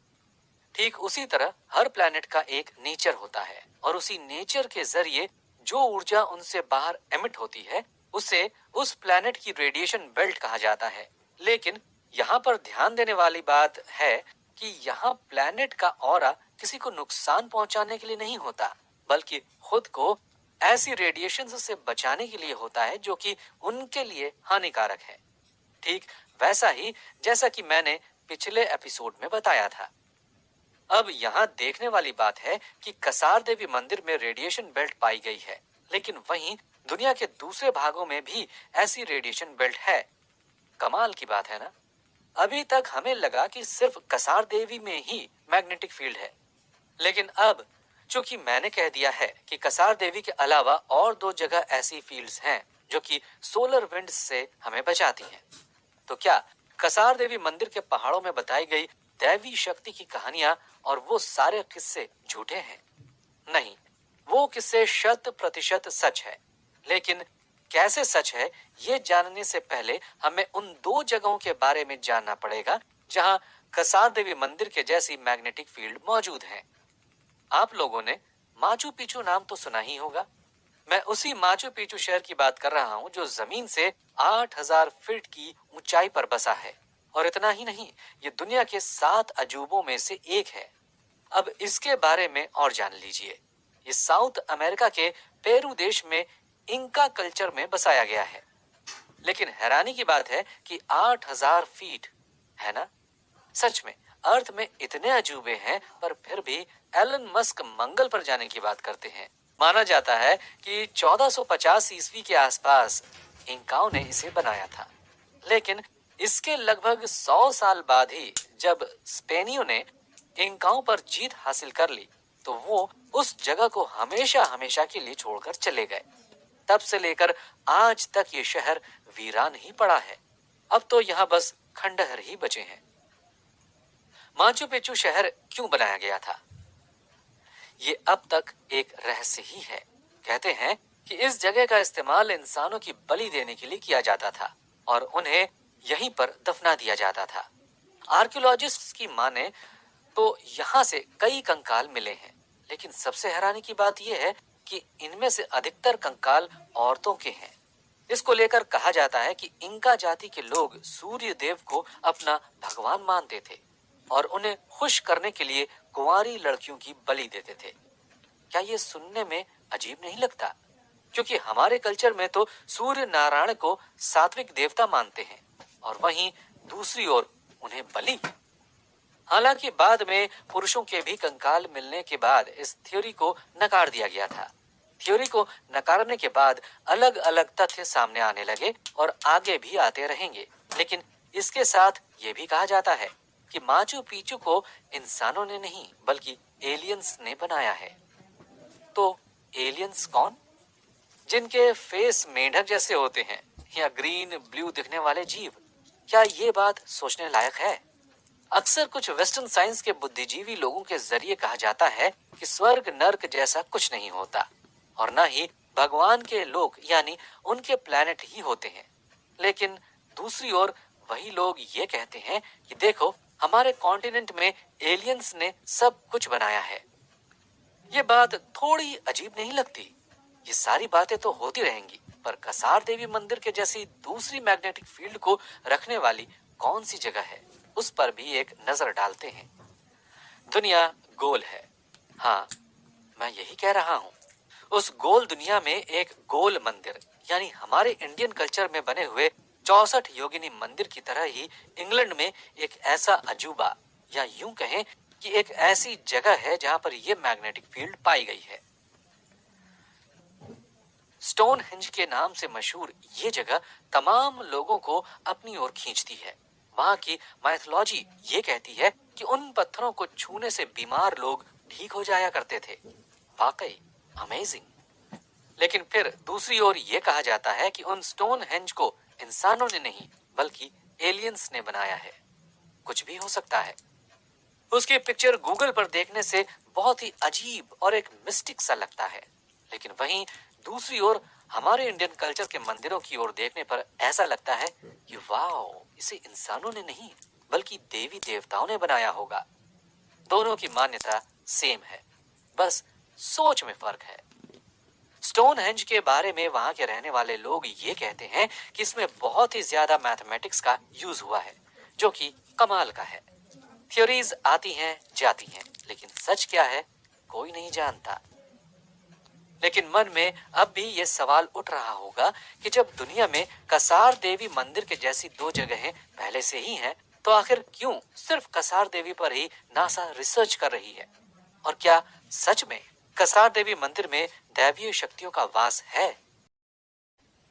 ठीक उसी तरह हर प्लैनेट का एक नेचर होता है और उसी नेचर के जरिए जो ऊर्जा उनसे बाहर एमिट होती है उसे उस प्लैनेट की रेडिएशन बेल्ट कहा जाता है। लेकिन यहाँ पर ध्यान देने वाली बात है कि यहाँ प्लैनेट का ऑरा किसी को नुकसान पहुंचाने के लिए नहीं होता, बल्कि खुद को ऐसी रेडिएशन से बचाने के लिए होता है जो कि उनके लिए हानिकारक है। ठीक वैसा ही जैसा कि मैंने पिछले एपिसोड में बताया था। अब यहाँ देखने वाली बात है कि कसार देवी मंदिर में रेडिएशन बेल्ट पाई गई है, लेकिन वहीं दुनिया के दूसरे भागों में भी ऐसी रेडिएशन बेल्ट है। कमाल की बात है ना? अभी तक हमें लगा कि सिर्फ कसार देवी में ही मैग्नेटिक फील्ड है, लेकिन अब चूंकि मैंने कह दिया है कि कसार देवी के अलावा और दो जगह ऐसी फील्ड्स हैं जो कि सोलर विंड से हमें बचाती हैं, तो क्या कसार देवी मंदिर के पहाड़ों में बताई गई दैवी शक्ति की कहानियां और वो सारे किस्से झूठे हैं? नहीं, वो किस्से 100% सच है। लेकिन कैसे सच है ये जानने से पहले हमें उन दो जगहों के बारे में जानना पड़ेगा जहां कसार देवी मंदिर के जैसी मैग्नेटिक फील्ड मौजूद है। आप लोगों ने माचू पिचू नाम तो सुना ही होगा। मैं उसी माचू पिचू शहर की बात कर रहा हूँ जो जमीन से 8,000 फीट की ऊंचाई पर बसा है। और इतना ही नहीं, ये दुनिया के 7 अजूबों में से एक है। अब इसके बारे में और जान लीजिए। ये साउथ अमेरिका के पेरू देश में इंका कल्चर में बसाया गया है। लेकिन हैरानी की बात है कि 8,000 फीट, है ना? सच में अर्थ में इतने अजूबे हैं, पर फिर भी एलन मस्क मंगल पर जाने की बात करते हैं। माना जाता है कि 1450 ईस्वी के आसपास इंकाओं ने इसे बनाया था। लेकिन इसके लगभग 100 साल बाद ही जब स्पेनियों ने इंकाओं पर जीत हासिल कर ली, तो वो उस जगह को हमेशा हमेशा के लिए छोड़कर चले गए। तब से लेकर आज तक ये शहर वीरान ही पड़ा है। अब तो यहाँ बस खंडहर ही बचे हैं। माचू पिचू शहर क्यों बनाया गया था, ये अब तक एक रहस्य ही है। कहते हैं कि इस जगह का इस्तेमाल इंसानों की बलि देने के लिए किया जाता था और उन्हें यहीं पर दफना दिया जाता था। आर्कियोलॉजिस्ट्स की माने तो यहाँ से कई कंकाल मिले हैं, लेकिन सबसे हैरानी की बात यह है कि इनमें से अधिकतर कंकाल औरतों के हैं। इसको लेकर कहा जाता है कि इंका जाति के लोग सूर्य देव को अपना भगवान मानते थे और उन्हें खुश करने के लिए कुंवारी लड़कियों की बलि देते थे। क्या ये सुनने में अजीब नहीं लगता? क्योंकि हमारे कल्चर में तो सूर्य नारायण को सात्विक देवता मानते हैं और वहीं दूसरी ओर उन्हें बलि। हालांकि बाद में पुरुषों के भी कंकाल मिलने के बाद इस थ्योरी को नकार दिया गया था। थ्योरी को नकारने के बाद अलग अलग तथ्य सामने आने लगे और आगे भी आते रहेंगे। लेकिन इसके साथ ये भी कहा जाता है कि माचू पिचू को इंसानों ने नहीं बल्कि एलियंस ने बनाया है। तो एलियंस कौन? जिनके फेस मेंढक जैसे होते हैं या ग्रीन ब्लू दिखने वाले जीव? क्या ये बात सोचने लायक है? अक्सर कुछ वेस्टर्न साइंस के बुद्धिजीवी लोगों के जरिए कहा जाता है कि स्वर्ग नर्क जैसा कुछ नहीं होता और न ही भगवान के लोक यानी उनके प्लैनेट ही होते हैं। लेकिन दूसरी ओर वही लोग ये कहते हैं कि देखो, हमारे कॉन्टिनेंट में एलियंस ने सब कुछ बनाया है। ये बात थोड़ी अजीब नहीं लगती? ये सारी बातें तो होती रहेंगी, पर कसार देवी मंदिर के जैसी दूसरी मैग्नेटिक फील्ड को रखने वाली कौन सी जगह है, उस पर भी एक नजर डालते हैं। दुनिया गोल है। हाँ, मैं यही कह रहा हूँ। उस गोल दुनिया में एक गोल मंदिर यानी हमारे इंडियन कल्चर में बने हुए 64 योगिनी मंदिर की तरह ही इंग्लैंड में एक ऐसा अजूबा या यूं कहें कि एक ऐसी जगह है जहां पर यह मैग्नेटिक फील्ड पाई गई है। स्टोन हिंज के नाम से मशहूर ये जगह तमाम लोगों को अपनी ओर खींचती है। वहां की माइथोलॉजी ये कहती है कि उन पत्थरों को छूने से बीमार लोग ठीक हो जाया करते थे। वाकई अमेजिंग। लेकिन फिर दूसरी ओर ये कहा जाता है कि उन स्टोन हेंज को इंसानों ने नहीं बल्कि एलियंस ने बनाया है। कुछ भी हो सकता है। उसकी पिक्चर गूगल पर देखने से बहुत ही अजीब और एक मिस्टिक सा लगता है, लेकिन वहीं दूसरी ओर हमारे इंडियन कल्चर के मंदिरों की ओर देखने पर ऐसा लगता है कि वाओ, इसे इंसानों ने नहीं बल्कि देवी देवताओं ने बनाया होगा। दोनों की मान्यता सेम है, बस सोच में फर्क है। स्टोन हेंज के बारे में वहां के रहने वाले लोग ये कहते हैं कि इसमें बहुत ही ज्यादा मैथमेटिक्स का यूज हुआ है, जो कि कमाल का है। थ्योरीज आती हैं जाती हैं, लेकिन सच क्या है कोई नहीं जानता। लेकिन मन में अब भी ये सवाल उठ रहा होगा कि जब दुनिया में कसार देवी मंदिर के जैसी दो जगहें पहले से ही हैं, तो आखिर क्यों सिर्फ कसार देवी पर ही नासा रिसर्च कर रही है? और क्या सच में कसार देवी मंदिर में दैवीय शक्तियों का वास है?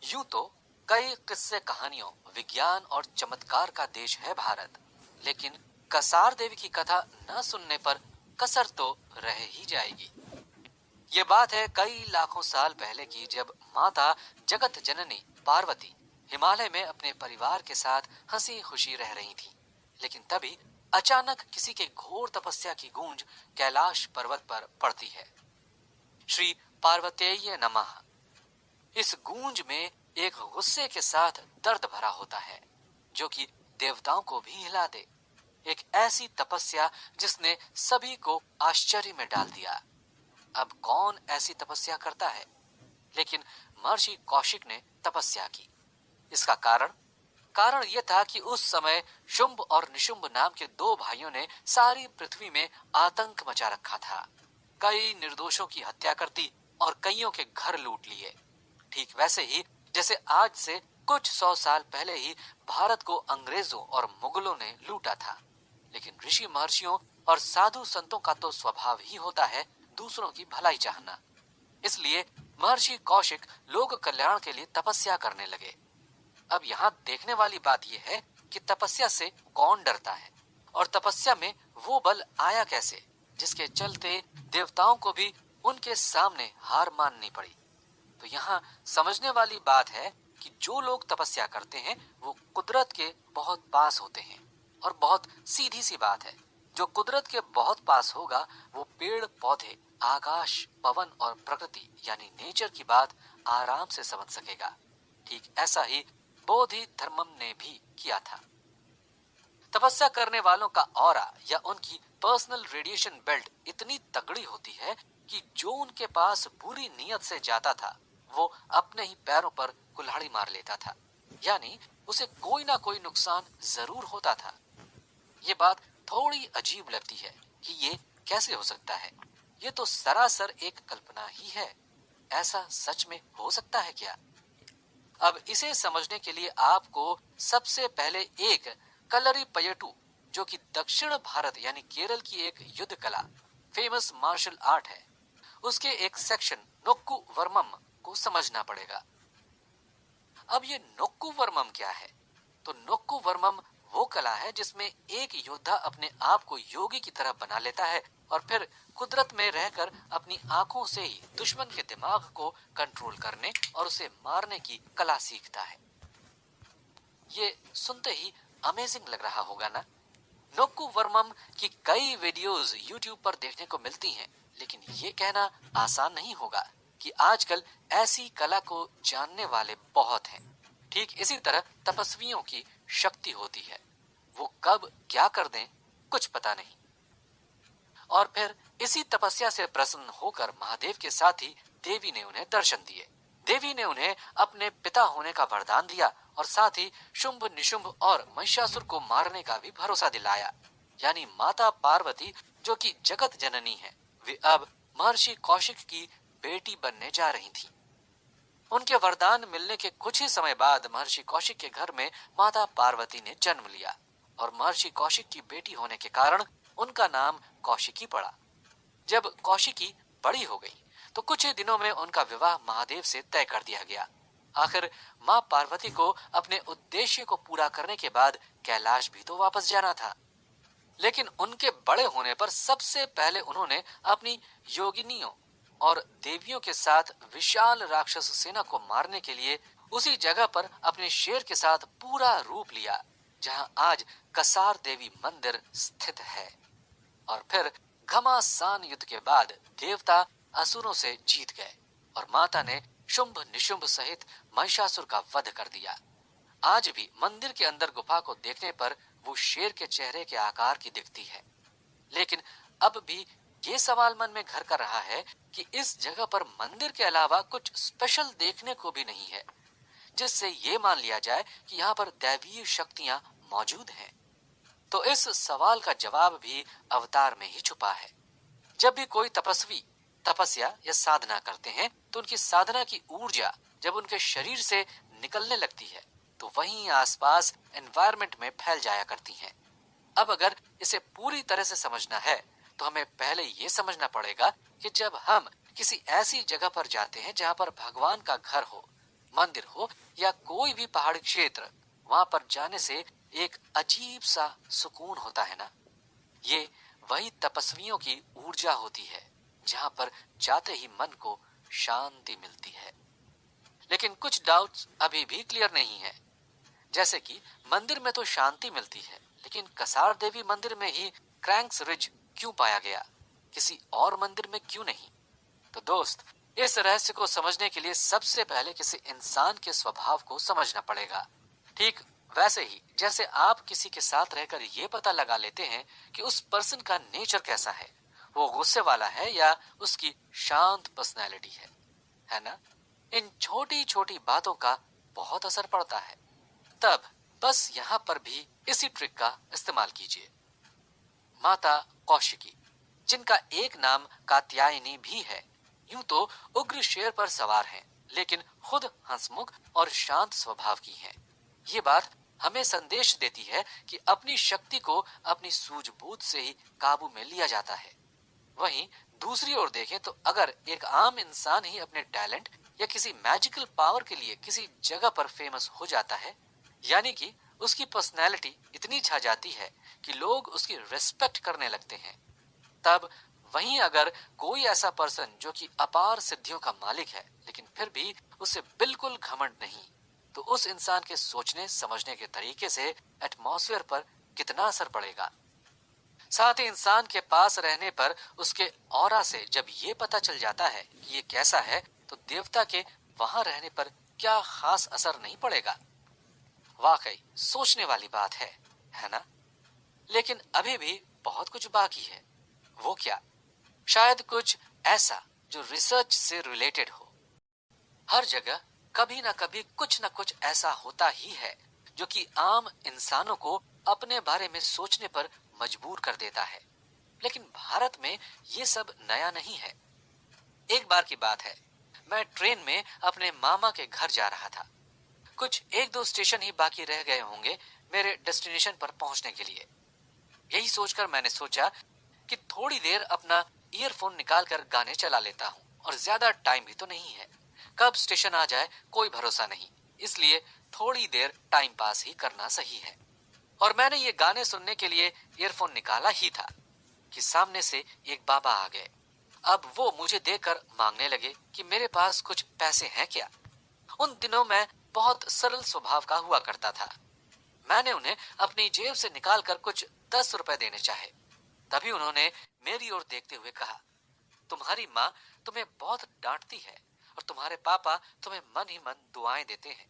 यूं तो कई किस्से कहानियों, विज्ञान और चमत्कार का देश है भारत, लेकिन कसार देवी की कथा न सुनने पर कसर तो रह ही जाएगी। ये बात है कई लाखों साल पहले की, जब माता जगत जननी पार्वती हिमालय में अपने परिवार के साथ हंसी खुशी रह रही थी। लेकिन तभी अचानक किसी के घोर तपस्या की गूंज कैलाश पर्वत पर पड़ती है। श्री पार्वतीय नमः। इस गूंज में एक गुस्से के साथ दर्द भरा होता है, जो कि देवताओं को भी हिला दे। एक ऐसी तपस्या जिसने सभी को आश्चर्य में डाल दिया। अब कौन ऐसी तपस्या करता है? लेकिन महर्षि कौशिक ने तपस्या की। इसका कारण कारण यह था कि उस समय शुंभ और निशुंभ नाम के दो भाइयों ने सारी पृथ्वी में आतंक मचा रखा था। कई निर्दोषों की हत्या कर दी और कईयों के घर लूट लिए। ठीक वैसे ही जैसे आज से कुछ 100 साल पहले ही भारत को अंग्रेजों और मुगलों ने लूटा था। लेकिन ऋषि महर्षियों और साधु संतों का तो स्वभाव ही होता है दूसरों की भलाई चाहना। इसलिए महर्षि कौशिक लोक कल्याण के लिए तपस्या करने लगे। अब यहाँ देखने वाली बात यह है कि तपस्या से कौन डरता है और तपस्या में वो बल आया कैसे जिसके चलते देवताओं को भी उनके सामने हार माननी पड़ी। तो यहाँ समझने वाली बात है कि जो लोग तपस्या करते हैं वो कुदरत के बहुत पास होते हैं। और बहुत सीधी सी बात है, जो कुदरत के बहुत पास होगा वो पेड़ पौधे, आकाश, पवन और प्रकृति यानी नेचर की बात आराम से समझ सकेगा। ठीक ऐसा ही बोधि धर्मम ने भी किया था। तपस्या करने वालों का ऑरा या उनकी पर्सनल रेडिएशन बेल्ट इतनी तगड़ी होती है कि जो उनके पास बुरी नीयत से जाता था वो अपने ही पैरों पर कुल्हाड़ी मार लेता था, यानी उसे कोई ना कोई नुकसान जरूर होता था। ये बात थोड़ी अजीब लगती है कि ये कैसे हो सकता है। ये तो सरासर एक कल्पना ही है। ऐसा सच में हो सकता है क्या? अब इसे समझने के लिए आपको सबसे पहले एक कलरी पयटू, जो कि दक्षिण भारत यानी केरल की एक युद्ध कला, फेमस मार्शल आर्ट है, उसके एक सेक्शन नोक्कू वर्मम को समझना पड़ेगा। अब ये नोक्कू वर्मम क्या है? तो नोक्कू वर्मम वो कला है जिसमें एक योद्धा अपने आप को योगी की तरह बना लेता है और फिर कुदरत में रहकर अपनी आंखों से ही दुश्मन के दिमाग को कंट्रोल करने और उसे मारने की कला सीखता है। ये सुनते ही अमेजिंग लग रहा होगा ना? नोक्कू वर्मम की कई वीडियोस यूट्यूब पर देखने को मिलती हैं, लेकिन ये कहना आसान नहीं होगा कि आजकल ऐसी कला को जानने वाले बहुत हैं। ठीक इसी तरह तपस्वियों की शक्ति होती है, वो कब क्या कर दें कुछ पता नहीं। और फिर इसी तपस्या से प्रसन्न होकर महादेव के साथ ही देवी ने उन्हें दर्शन दिए। देवी ने उन्हें अपने पिता होने का वरदान दिया और साथ ही शुंभ निशुंभ और महिषासुर को मारने का भी भरोसा दिलाया। यानी माता पार्वती, जो कि जगत जननी है, वे अब महर्षि कौशिक की बेटी बनने जा रही थी। उनके वरदान मिलने के कुछ ही समय बाद महर्षि कौशिक के घर में माता पार्वती ने जन्म लिया और महर्षि कौशिक की बेटी होने के कारण उनका नाम कौशिकी पड़ा। जब कौशिकी बड़ी हो गई तो कुछ ही दिनों में उनका विवाह महादेव से तय कर दिया गया। आखिर माँ पार्वती को अपने उद्देश्य को पूरा करने के बाद कैलाश भी तो वापस जाना था। लेकिन उनके बड़े होने पर सबसे पहले उन्होंने अपनी योगिनियों और देवियों के साथ विशाल राक्षस सेना को मारने के लिए उसी जगह पर अपने शेर के साथ पूरा रूप लिया जहां आज कसार देवी मंदिर स्थित है। और फिर घमासान युद्ध के बाद देवता असुरों से जीत गए और माता ने शुंभ निशुंभ सहित महिषासुर का वध कर दिया। आज भी मंदिर के अंदर गुफा को देखने पर वो शेर के चेहरे के आकार की दिखती है। लेकिन अब भी ये सवाल मन में घर कर रहा है कि इस जगह पर मंदिर के अलावा कुछ स्पेशल देखने को भी नहीं है जिससे ये मान लिया जाए कि यहाँ पर दैवीय शक्तियां मौजूद हैं। तो इस सवाल का जवाब भी अवतार में ही छुपा है। जब भी कोई तपस्वी तपस्या या साधना करते हैं तो उनकी साधना की ऊर्जा जब उनके शरीर से निकलने लगती है तो वहीं आसपास एनवायरनमेंट में फैल जाया करती हैं। अब अगर इसे पूरी तरह से समझना है तो हमें पहले ये समझना पड़ेगा कि जब हम किसी ऐसी जगह पर जाते हैं जहाँ पर भगवान का घर हो, मंदिर हो या कोई भी पहाड़ी क्षेत्र, वहां पर जाने से एक अजीब सा सुकून होता है ना। ये वही तपस्वियों की ऊर्जा होती है जहां पर जाते ही मन को शांति मिलती है। लेकिन कुछ डाउट्स अभी भी क्लियर नहीं है, जैसे कि मंदिर में तो शांति मिलती है लेकिन कसार देवी मंदिर में ही क्रैंक्स रिज क्यों पाया गया, किसी और मंदिर में क्यों नहीं? तो दोस्त, इस रहस्य को समझने के लिए सबसे पहले किसी इंसान के स्वभाव को समझना पड़ेगा। ठीक वैसे ही जैसे आप किसी के साथ रहकर ये पता लगा लेते हैं कि उस पर्सन का नेचर कैसा है, वो गुस्से वाला है या उसकी शांत पर्सनैलिटी है ना? इन छोटी छोटी बातों का बहुत असर पड़ता है। तब बस यहाँ पर भी इसी ट्रिक का इस्तेमाल कीजिए। माता कौशिकी, जिनका एक नाम कात्यायनी भी है, यूं तो उग्र शेर पर सवार हैं, लेकिन खुद हंसमुख और शांत स्वभाव की हैं। ये बात हमें संदेश देती है कि अपनी शक्ति को अपनी सूझबूझ से ही काबू में लिया जाता है। वहीं दूसरी ओर देखें तो अगर एक आम इंसान ही अपने टैलेंट या किसी मैजिकल पावर के लिए किसी जगह पर फेमस हो जाता है, यानी कि उसकी पर्सनैलिटी इतनी छा जाती है कि लोग उसकी रिस्पेक्ट करने लगते हैं, तब वहीं अगर कोई ऐसा पर्सन जो कि अपार सिद्धियों का मालिक है लेकिन फिर भी उसे बिल्कुल घमंड नहीं, तो उस इंसान के सोचने समझने के तरीके से एटमॉस्फेयर पर कितना असर पड़ेगा। साथ ही इंसान के पास रहने पर उसके ऑरा से जब ये पता चल जाता है कि ये कैसा है, तो देवता के वहां रहने पर क्या खास असर नहीं पड़ेगा। वाकई सोचने वाली बात है ना? लेकिन अभी भी बहुत कुछ बाकी है। वो क्या? शायद कुछ ऐसा जो रिसर्च से रिलेटेड हो। हर जगह कभी ना कभी कुछ ना कुछ ऐसा होता ही है जो कि आम इंसानों को अपने बारे में सोचने पर मजबूर कर देता है, लेकिन भारत में ये सब नया नहीं है। एक बार की बात है, मैं ट्रेन में अपने मामा के घर जा रहा था। कुछ एक दो स्टेशन ही बाकी रह गए होंगे मेरे डेस्टिनेशन पर पहुंचने के लिए। यही सोचकर मैंने सोचा कि थोड़ी देर अपना ईयरफोन निकालकर गाने चला लेता हूँ, और ज्यादा टाइम भी तो नहीं है, कब स्टेशन आ जाए कोई भरोसा नहीं, इसलिए थोड़ी देर टाइम पास ही करना सही है। और मैंने ये गाने सुनने के लिए ईयरफोन निकाला ही था कि सामने से एक बाबा आ गए। अब वो मुझे देखकर मांगने लगे कि मेरे पास कुछ पैसे हैं क्या। उन दिनों मैं बहुत सरल स्वभाव का हुआ करता था। मैंने उन्हें अपनी जेब से निकालकर कुछ 10 रुपए देने चाहे। तभी उन्होंने मेरी ओर देखते हुए कहा, तुम्हारी माँ तुम्हें बहुत डांटती है और तुम्हारे पापा तुम्हें मन ही मन दुआएं देते हैं।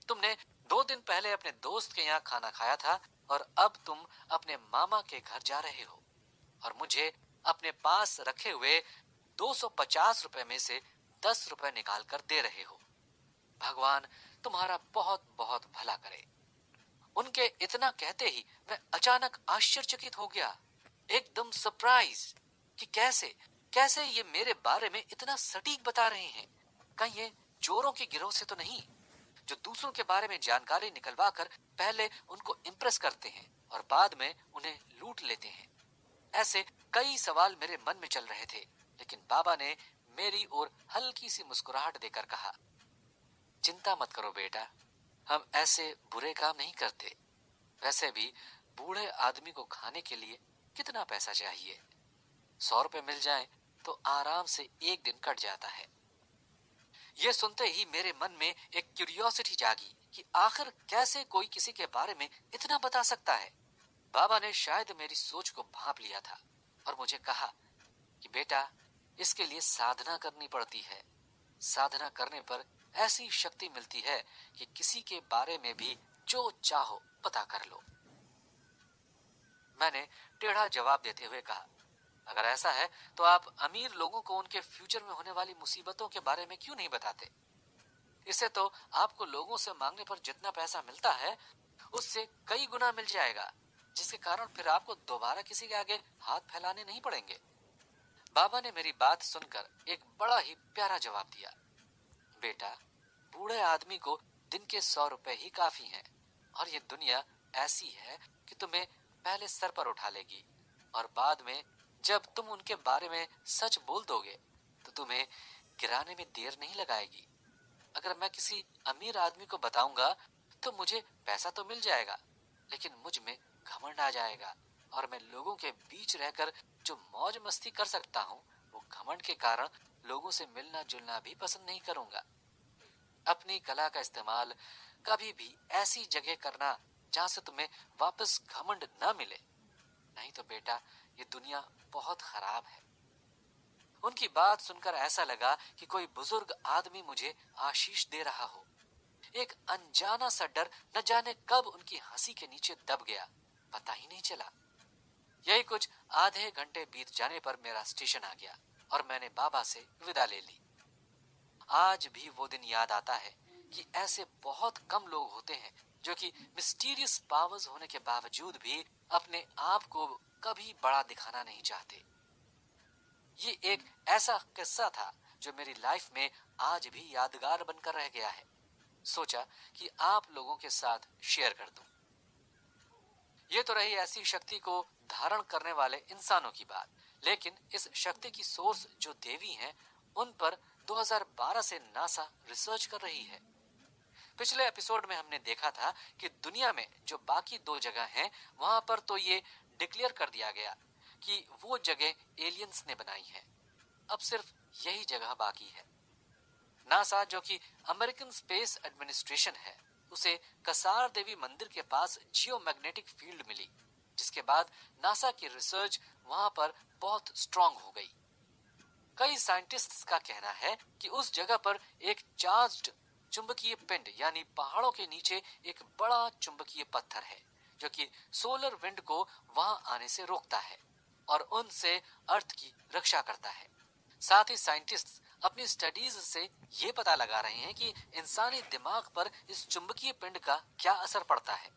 तुमने 2 दिन पहले अपने दोस्त के यहाँ खाना खाया था और अब तुम अपने मामा के घर जा रहे हो और मुझे अपने पास रखे हुए 250 रुपए में से 10 रुपए निकाल कर दे रहे हो। भगवान तुम्हारा बहुत बहुत भला करे। उनके इतना कहते ही मैं अचानक आश्चर्यचकित हो गया, एकदम सरप्राइज कि कैसे कैसे ये मेरे बारे में इतना सटीक बता रहे हैं। कहीं ये चोरों के गिरोह से तो नहीं, जो दूसरों के बारे में जानकारी निकलवा कर पहले उनको इम्प्रेस करते हैं और बाद में उन्हें लूट लेते हैं। ऐसे कई सवाल मेरे मन में चल रहे थे, लेकिन बाबा ने मेरी ओर हल्की सी मुस्कुराहट देकर कहा, चिंता मत करो बेटा, हम ऐसे बुरे काम नहीं करते। वैसे भी बूढ़े आदमी को खाने के लिए कितना पैसा चाहिए? 100 रुपए मिल जाए तो आराम से एक दिन कट जाता है। ये सुनते ही मेरे मन में एक क्यूरियोसिटी जागी कि आखिर कैसे कोई किसी के बारे में इतना बता सकता है। बाबा ने शायद मेरी सोच को भांप लिया था और मुझे कहा कि बेटा, इसके लिए साधना करनी पड़ती है। साधना करने पर ऐसी शक्ति मिलती है कि किसी के बारे में भी जो चाहो पता कर लो। मैंने टेढ़ा जवाब देते हुए कहा, अगर ऐसा है तो आप अमीर लोगों को उनके फ्यूचर में होने वाली मुसीबतों के बारे में क्यों नहीं बताते? इससे तो आपको लोगों से मांगने पर जितना पैसा मिलता है उससे कई गुना मिल जाएगा, जिसके कारण फिर आपको दोबारा किसी के आगे हाथ फैलाने नहीं पड़ेंगे। बाबा ने मेरी बात सुनकर एक बड़ा ही प्यारा जवाब दिया, बेटा, बूढ़े आदमी को दिन के 100 रुपए ही काफी हैं, और ये दुनिया ऐसी है कि तुम्हें पहले सर पर उठा लेगी और बाद में जब तुम उनके बारे में सच बोल दोगे तो तुम्हें गिराने में देर नहीं लगाएगी। अगर मैं किसी अमीर आदमी को बताऊंगा तो मुझे पैसा तो मिल जाएगा, लेकिन मुझ में घमंड आ जाएगा और मैं लोगों के बीच रहकर जो मौज मस्ती कर सकता हूँ, वो घमंड के कारण लोगों से मिलना जुलना भी पसंद नहीं करूंगा। अपनी कला का इस्तेमाल कभी भी ऐसी जगह करना जहां से तुम्हें वापस घमंड न मिले, नहीं तो बेटा ये दुनिया बहुत खराब है। उनकी बात सुनकर ऐसा लगा कि कोई बुजुर्ग आदमी मुझे आशीष दे रहा हो। एक अनजाना सा डर न जाने कब उनकी हंसी के नीचे दब गया, पता ही नहीं चला। यही कुछ आधे घंटे बीत जाने पर मेरा स्टेशन आ गया और मैंने बाबा से विदा ले ली। आज भी वो दिन याद आता है कि ऐसे बहुत कम लोग होते हैं जो कि मिस्टीरियस पावर्स होने के बावजूद भी अपने आप को कभी बड़ा दिखाना नहीं चाहते। ये एक ऐसा किस्सा था जो मेरी लाइफ में आज भी यादगार बनकर रह गया है। सोचा कि आप लोगों के साथ शेयर कर दूं। ये तो रही ऐसी शक्ति को धारण करने वाले इंसानों की बात, लेकिन इस शक्ति की सोर्स जो देवी हैं, उन पर 2012 से नासा रिसर्च कर रही है। पिछले एपिसोड में हमने देखा था कि दुनिया में जो बाकी 2 जगह हैं, वहां पर तो ये डिक्लेयर कर दिया गया कि वो जगह एलियंस ने बनाई है। अब सिर्फ यही जगह बाकी है। नासा, जो कि अमेरिकन स्पेस एडमिनिस्ट्रेशन है, उसे कसार देवी मंदिर के पास जियोमैग्नेटिक फील्ड मिली, जिसके बाद नासा की रिसर्च वहां पर बहुत स्ट्रांग हो गई। कई साइंटिस्ट्स का कहना है कि उस जगह पर एक चार्ज्ड चुंबकीय पिंड यानी पहाड़ों के नीचे एक बड़ा चुंबकीय पत्थर है जो कि सोलर विंड को वहां आने से रोकता है और उनसे अर्थ की रक्षा करता है। साथ ही साइंटिस्ट्स अपनी स्टडीज से ये पता लगा रहे हैं कि इंसानी दिमाग पर इस चुंबकीय पिंड का क्या असर पड़ता है।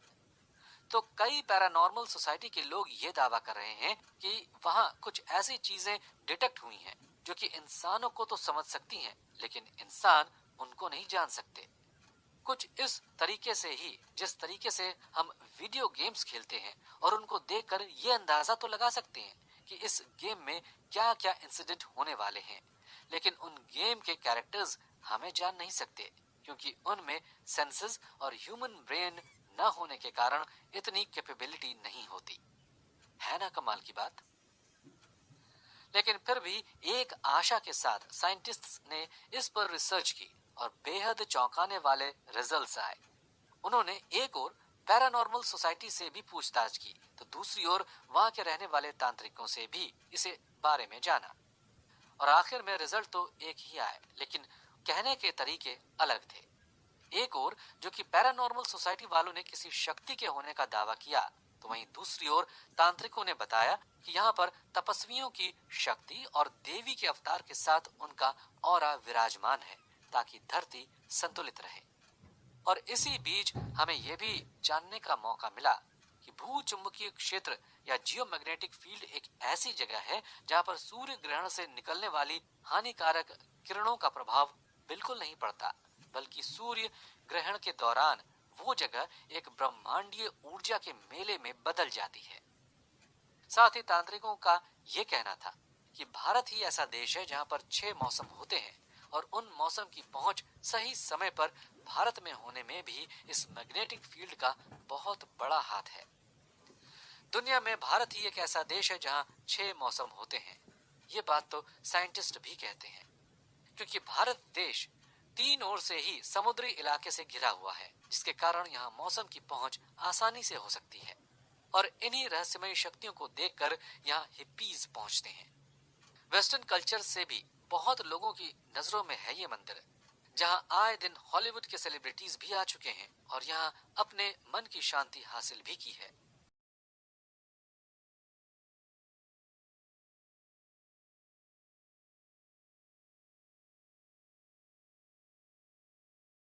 तो कई पैरानॉर्मल सोसाइटी के लोग ये दावा कर रहे हैं कि वहां कुछ ऐसी चीजें डिटेक्ट हुई हैं जो कि इंसानों को तो समझ सकती हैं, लेकिन इंसान उनको नहीं जान सकते। कुछ इस तरीके से ही जिस तरीके से हम वीडियो गेम्स खेलते हैं और उनको देखकर ये अंदाजा तो लगा सकते हैं कि इस गेम में क्या क्या इंसिडेंट होने वाले हैं, लेकिन उन गेम के कैरेक्टर्स हमें जान नहीं सकते क्योंकि उनमें सेंसेस और ह्यूमन ब्रेन न होने के कारण इतनी कैपेबिलिटी नहीं होती। है ना कमाल की बात। लेकिन फिर भी एक आशा के साथ साइंटिस्ट्स ने इस पर रिसर्च की और बेहद चौंकाने वाले रिजल्ट्स आए। उन्होंने एक और पैरानॉर्मल सोसाइटी से भी पूछताछ की तो दूसरी ओर वहां के रहने वाले तांत्रिकों से भी इसे बारे में जाना और आखिर में रिजल्ट तो एक ही आए, लेकिन कहने के तरीके अलग थे। एक और जो कि पैरानॉर्मल सोसाइटी वालों ने किसी शक्ति के होने का दावा किया, तो वहीं दूसरी ओर तांत्रिकों ने बताया कि यहाँ पर तपस्वियों की शक्ति और देवी के अवतार के साथ उनका ऑरा विराजमान है ताकि धरती संतुलित रहे। और इसी बीच हमें यह भी जानने का मौका मिला कि भूचुंबकीय क्षेत्र या जियोमैग्नेटिक फील्ड एक ऐसी जगह है जहां पर सूर्य ग्रहण से निकलने वाली हानिकारक किरणों का प्रभाव बिल्कुल नहीं पड़ता, बल्कि सूर्य ग्रहण के दौरान वो जगह एक ब्रह्मांडीय ऊर्जा के मेले में बदल जाती है। साथ ही तांत्रिकों का ये कहना था कि भारत ही ऐसा देश है जहां पर 6 मौसम होते हैं और उन मौसम की पहुंच सही समय पर भारत में होने में भी इस मैग्नेटिक फील्ड का बहुत बड़ा हाथ है। दुनिया में भारत ही एक ऐसा देश है जहां 6 मौसम होते हैं। ये बात तो साइंटिस्ट भी कहते हैं क्योंकि भारत देश 3 ओर से ही समुद्री इलाके से घिरा हुआ है, जिसके कारण यहाँ मौसम की पहुंच आसानी से हो सकती है। और इन्हीं रहस्यमयी शक्तियों को देखकर यहाँ हिप्पीज पहुंचते हैं। वेस्टर्न कल्चर से भी बहुत लोगों की नजरों में है ये मंदिर, जहां आए दिन हॉलीवुड के सेलिब्रिटीज भी आ चुके हैं और यहाँ अपने मन की शांति हासिल भी की है।